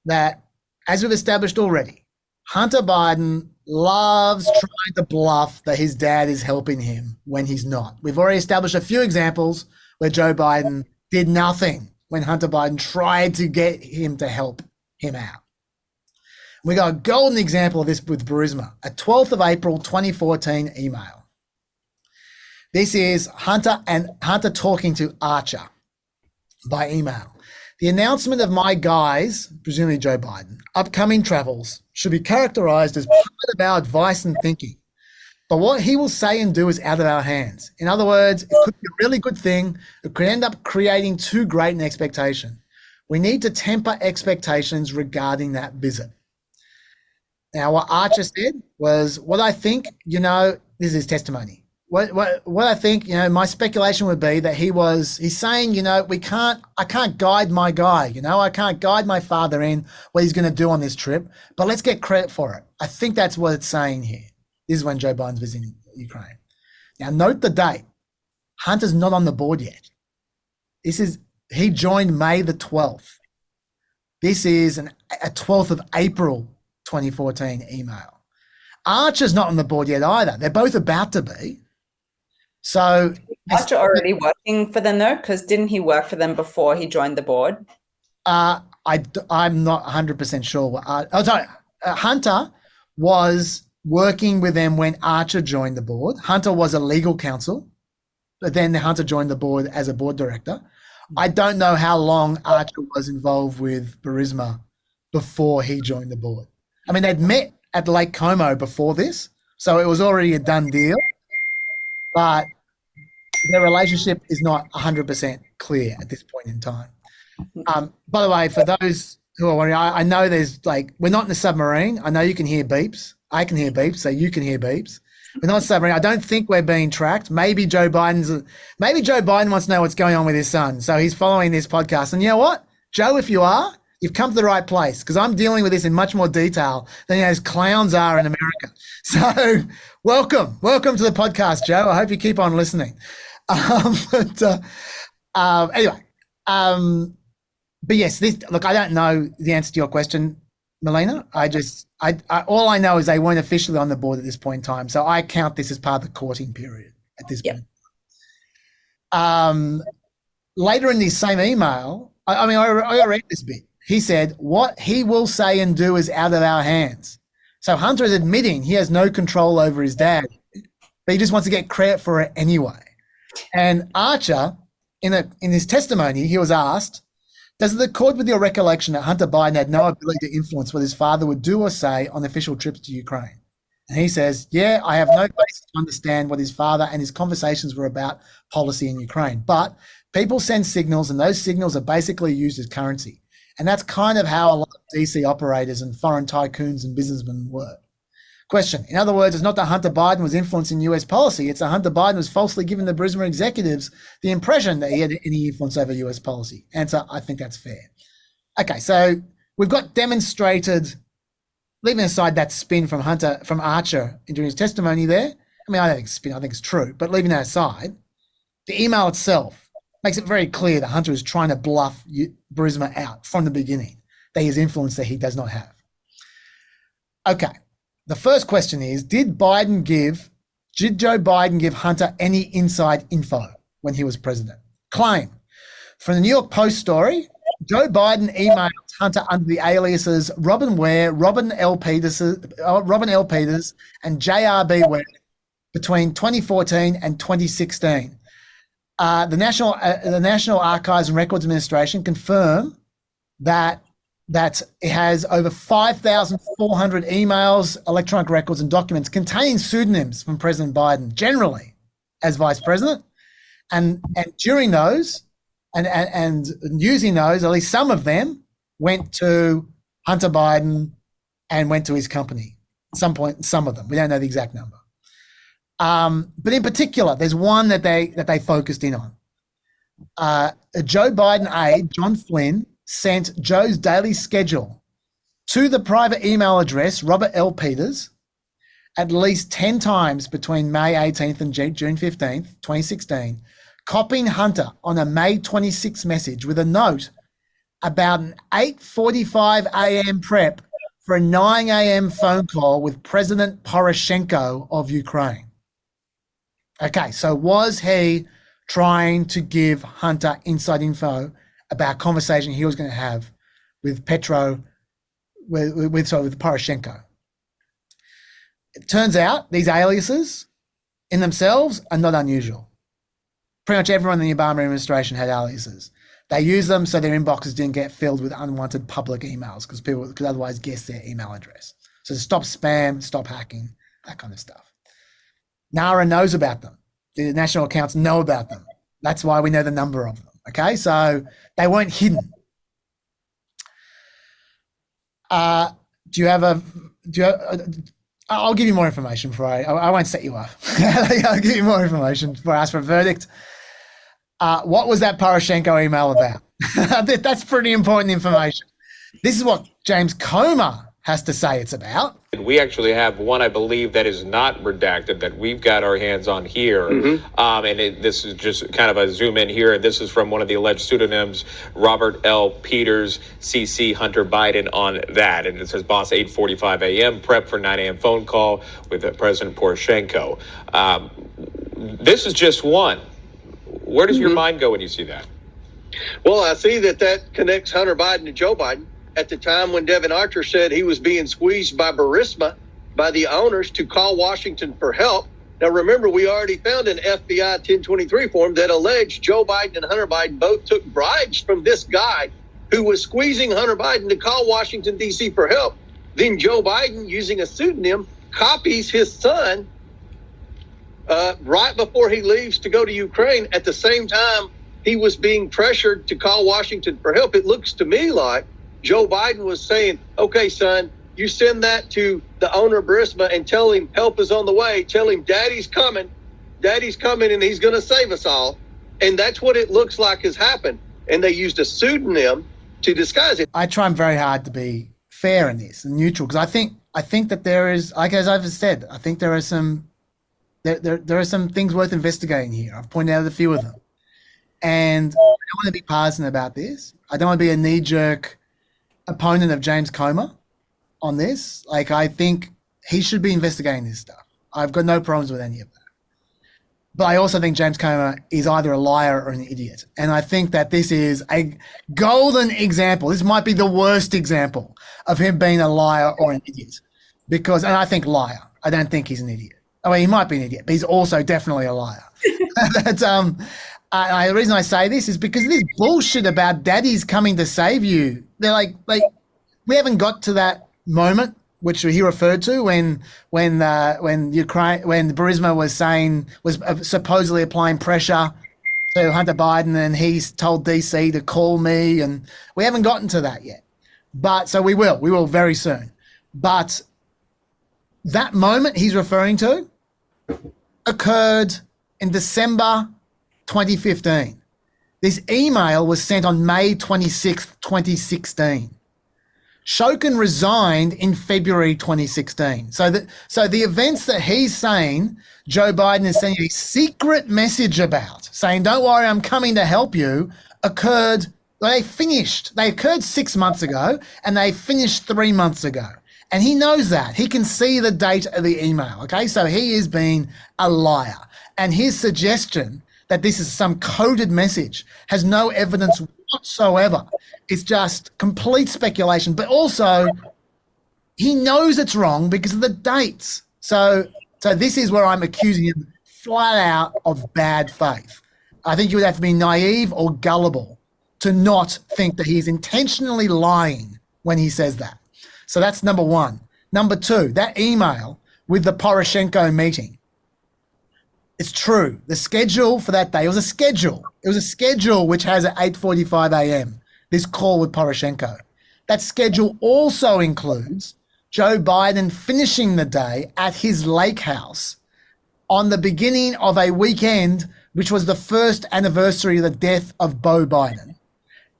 that, as we've established already, Hunter Biden loves trying to bluff that his dad is helping him when he's not. We've already established a few examples where Joe Biden did nothing when Hunter Biden tried to get him to help him out. We got a golden example of this with Burisma, a 12th of April 2014 email. This is Hunter talking to Archer by email. The announcement of my guys, presumably Joe Biden, upcoming travels should be characterized as part of our advice and thinking. But what he will say and do is out of our hands. In other words, it could be a really good thing. It could end up creating too great an expectation. We need to temper expectations regarding that visit. Now, what Archer said was, what I think, this is his testimony. What I think, my speculation would be that he's saying, I can't guide my guy, I can't guide my father in what he's going to do on this trip, but let's get credit for it. I think that's what it's saying here. This is when Joe Biden's visiting Ukraine. Now, note the date. Hunter's not on the board yet. He joined May the 12th. This is a 12th of April 2014 email. Archer's not on the board yet either. They're both about to be. So Archer already working for them though, because didn't he work for them before he joined the board? I'm not 100% sure. Hunter was working with them when Archer joined the board. Hunter was a legal counsel, but then Hunter joined the board as a board director. I don't know how long Archer was involved with Burisma before he joined the board. I mean, they'd met at Lake Como before this, so it was already a done deal, but their relationship is not 100% clear at this point in time. By the way, for those who are wondering, I know there's we're not in a submarine. I know you can hear beeps. I can hear beeps, so you can hear beeps. We're not submarine. I don't think we're being tracked. Maybe Joe Biden wants to know what's going on with his son, so he's following this podcast. And you know what, Joe, if you are, you've come to the right place, because I'm dealing with this in much more detail than those clowns are in America. So welcome to the podcast, Joe. I hope you keep on listening. Anyway, but yes, look, I don't know the answer to your question, Melina. All I know is they weren't officially on the board at this point in time, so I count this as part of the courting period at this point. Later in this same email, I read this bit. He said, "What he will say and do is out of our hands." So Hunter is admitting he has no control over his dad, but he just wants to get credit for it anyway. And Archer, in his testimony, he was asked, "Does it accord with your recollection that Hunter Biden had no ability to influence what his father would do or say on official trips to Ukraine?" And he says, "Yeah, I have no basis to understand what his father and his conversations were about policy in Ukraine. But people send signals, and those signals are basically used as currency. And that's kind of how a lot of DC operators and foreign tycoons and businessmen work." Question: in other words, it's not that Hunter Biden was influencing US policy, it's that Hunter Biden was falsely giving the Burisma executives the impression that he had any influence over US policy. Answer: I think that's fair. Okay, so we've got demonstrated, leaving aside that spin from Archer during his testimony there. I mean, I don't think it's spin, I think it's true, but leaving that aside, the email itself makes it very clear that Hunter is trying to bluff Burisma out from the beginning, that he has influence that he does not have. Okay. The first question is, did Joe Biden give Hunter any inside info when he was president? Claim: from the New York Post story, Joe Biden emailed Hunter under the aliases Robin Ware, Robin L. Peters, and JRB Ware between 2014 and 2016. The National Archives and Records Administration confirmed that it has over 5,400 emails, electronic records, and documents containing pseudonyms from President Biden, generally as vice president, and during those, and using those, at least some of them went to Hunter Biden and went to his company at some point. Some of them, we don't know the exact number, but in particular, there's one that they focused in on. A Joe Biden aide, John Flynn, sent Joe's daily schedule to the private email address Robert L. Peters at least 10 times between May 18th and June 15th, 2016, copying Hunter on a May 26th message with a note about an 8:45 a.m. prep for a 9 a.m. phone call with President Poroshenko of Ukraine. Okay, so was he trying to give Hunter inside info about a conversation he was going to have with with Poroshenko? It turns out these aliases in themselves are not unusual. Pretty much everyone in the Obama administration had aliases. They used them so their inboxes didn't get filled with unwanted public emails, because people could otherwise guess their email address. So to stop spam, stop hacking, that kind of stuff. NARA knows about them. The national accounts know about them. That's why we know the number of them. Okay, so they weren't hidden. I'll give you more information before I won't set you up. I'll give you more information before I ask for a verdict. What was that Poroshenko email about? That's pretty important information. This is what James Comer has to say it's about. We actually have one, I believe, that is not redacted that we've got our hands on here. This is just kind of a zoom in here. This is from one of the alleged pseudonyms, Robert L. Peters, CC Hunter Biden on that. And it says, boss, 8:45 a.m., prep for 9 a.m. phone call with President Poroshenko. This is just one. Where does your mind go when you see that? Well, I see that connects Hunter Biden to Joe Biden. At the time when Devin Archer said he was being squeezed by Burisma, by the owners, to call Washington for help, Now, remember, we already found an FBI 1023 form that alleged Joe Biden and Hunter Biden both took bribes from this guy who was squeezing Hunter Biden to call Washington, D.C. for help. Then Joe Biden, using a pseudonym, copies his son right before he leaves to go to Ukraine. At the same time, he was being pressured to call Washington for help. It looks to me like Joe Biden was saying, okay, son, you send that to the owner of Burisma and tell him help is on the way. Tell him daddy's coming and he's going to save us all. And that's what it looks like has happened. And they used a pseudonym to disguise it. I try very hard to be fair in this and neutral, because I think that there is, like as I've said, I think there are some things worth investigating here. I've pointed out a few of them. And I don't want to be partisan about this. I don't want to be a knee-jerk opponent of James Comer on this. Like, I think he should be investigating this stuff. I've got no problems with any of that. But I also think James Comer is either a liar or an idiot. And I think that this is a golden example. This might be the worst example of him being a liar or an idiot. Because, and I think liar. I don't think he's an idiot. I mean, he might be an idiot, but he's also definitely a liar. The reason I say this is because of this bullshit about daddy's coming to save you. They're like we haven't got to that moment which he referred to when Burisma was supposedly applying pressure to Hunter Biden, and he's told DC to call me, and we haven't gotten to that yet. But so we will very soon. But that moment he's referring to occurred in December 2015. This email was sent on May 26th, 2016. Shokin resigned in February 2016. So the events that he's saying Joe Biden is sending a secret message about, saying, don't worry, I'm coming to help you, occurred 6 months ago, and they finished 3 months ago. And he knows that. He can see the date of the email, okay? So he is being a liar. And his suggestion that this is some coded message has no evidence whatsoever. It's just complete speculation. But also, he knows it's wrong because of the dates. So this is where I'm accusing him flat out of bad faith. I think you would have to be naive or gullible to not think that he's intentionally lying when he says that. So that's number one. Number two, that email with the Poroshenko meeting. It's true. The schedule for that day, it was a schedule. It was a schedule which has at 8:45 a.m. this call with Poroshenko. That schedule also includes Joe Biden finishing the day at his lake house on the beginning of a weekend, which was the first anniversary of the death of Beau Biden,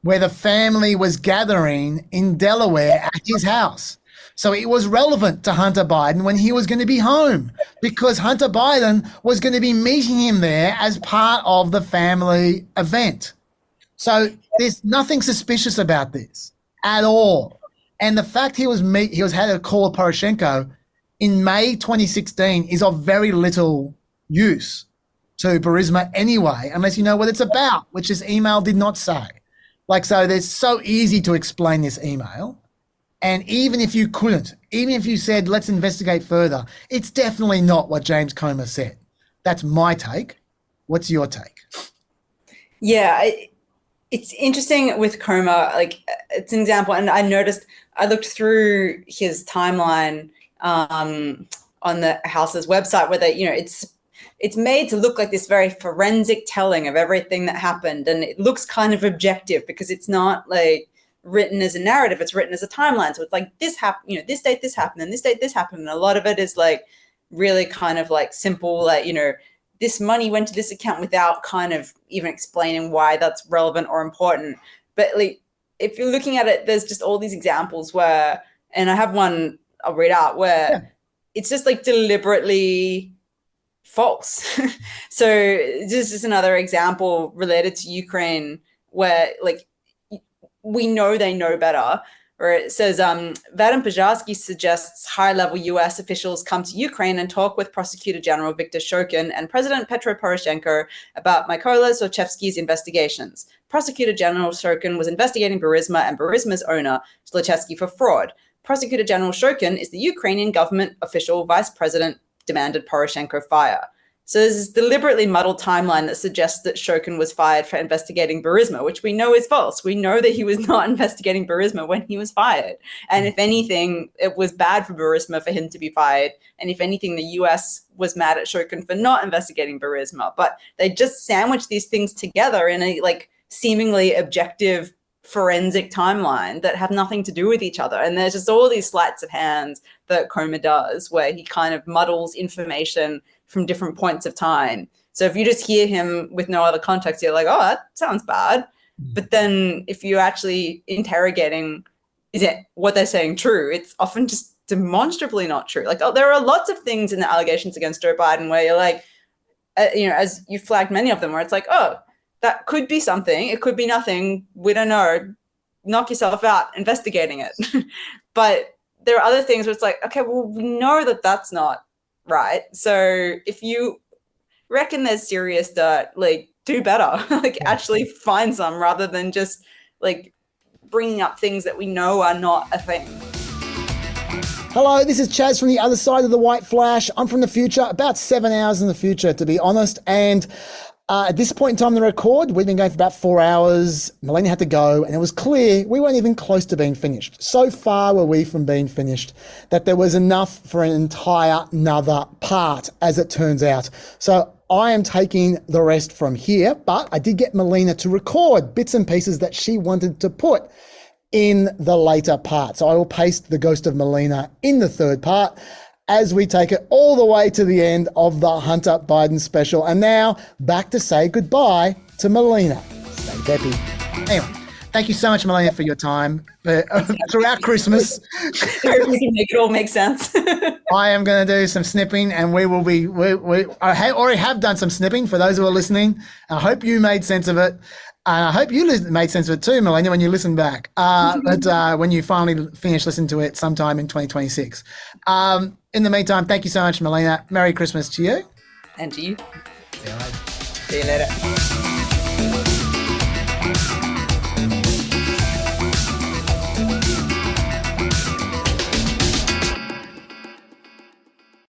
where the family was gathering in Delaware at his house. So it was relevant to Hunter Biden when he was going to be home, because Hunter Biden was going to be meeting him there as part of the family event. So there's nothing suspicious about this at all. And the fact he had a call with Poroshenko in May 2016 is of very little use to Burisma anyway, unless you know what it's about, which this email did not say. So it's so easy to explain this email. And even if you couldn't, even if you said, let's investigate further, it's definitely not what James Comer said. That's my take. What's your take? Yeah, it's interesting with Comer. It's an example. And I looked through his timeline on the House's website, where it's made to look like this very forensic telling of everything that happened. And it looks kind of objective because it's not written as a narrative, it's written as a timeline. So it's this happened, this date this happened, and this date this happened. And a lot of it is really kind of simple, this money went to this account, without kind of even explaining why that's relevant or important. But if you're looking at it, there's just all these examples where, and I have one I'll read out, where it's just deliberately false. So this is another example related to Ukraine where we know they know better, where it says Vadim Pajarsky suggests high-level U.S. officials come to Ukraine and talk with Prosecutor General Viktor Shokin and President Petro Poroshenko about Mykola Zlochevsky's investigations. Prosecutor General Shokin was investigating Burisma and Burisma's owner, Zlochevsky, for fraud. Prosecutor General Shokin is the Ukrainian government official vice president demanded Poroshenko fire. So there's this deliberately muddled timeline that suggests that Shokin was fired for investigating Burisma, which we know is false. We know that he was not investigating Burisma when he was fired. And if anything, it was bad for Burisma for him to be fired. And if anything, the US was mad at Shokin for not investigating Burisma. But they just sandwich these things together in a like seemingly objective forensic timeline that have nothing to do with each other. And there's just all these sleights of hands that Kramer does where he kind of muddles information from different points of time. So if you just hear him with no other context, you're like, oh, that sounds bad. But then if you're actually interrogating, is it what they're saying true? It's often just demonstrably not true. Like, oh, there are lots of things in the allegations against Joe Biden where you're like, as you flagged many of them, where it's like, oh, that could be something. It could be nothing. We don't know. Knock yourself out investigating it. But there are other things where it's like, okay, well, we know that that's not right. So if you reckon there's serious dirt, like do better. Like actually find some rather than just like bringing up things that we know are not a thing. Hello, this is Chaz from the other side of the white flash. I'm from the future, about 7 hours in the future, to be honest. And at this point in time to record, we've been going for about 4 hours. Melina had to go, and it was clear we weren't even close to being finished. So far were we from being finished that there was enough for an entire another part, as it turns out. So I am taking the rest from here, but I did get Melina to record bits and pieces that she wanted to put in the later part. So I will paste the Ghost of Melina in the third part as we take it all the way to the end of the Hunter Biden special. And now back to say goodbye to Melina. Stay peppy. Anyway, thank you so much, Melina, for your time throughout Christmas. We can make it all make sense. I am going to do some snipping, and we will be. I already have done some snipping for those who are listening. I hope you made sense of it. And I hope you made sense of it too, Melina, when you listen back. But when you finally finish listening to it sometime in 2026. In the meantime, thank you so much, Melina. Merry Christmas to you. And to you. See you later. See you later.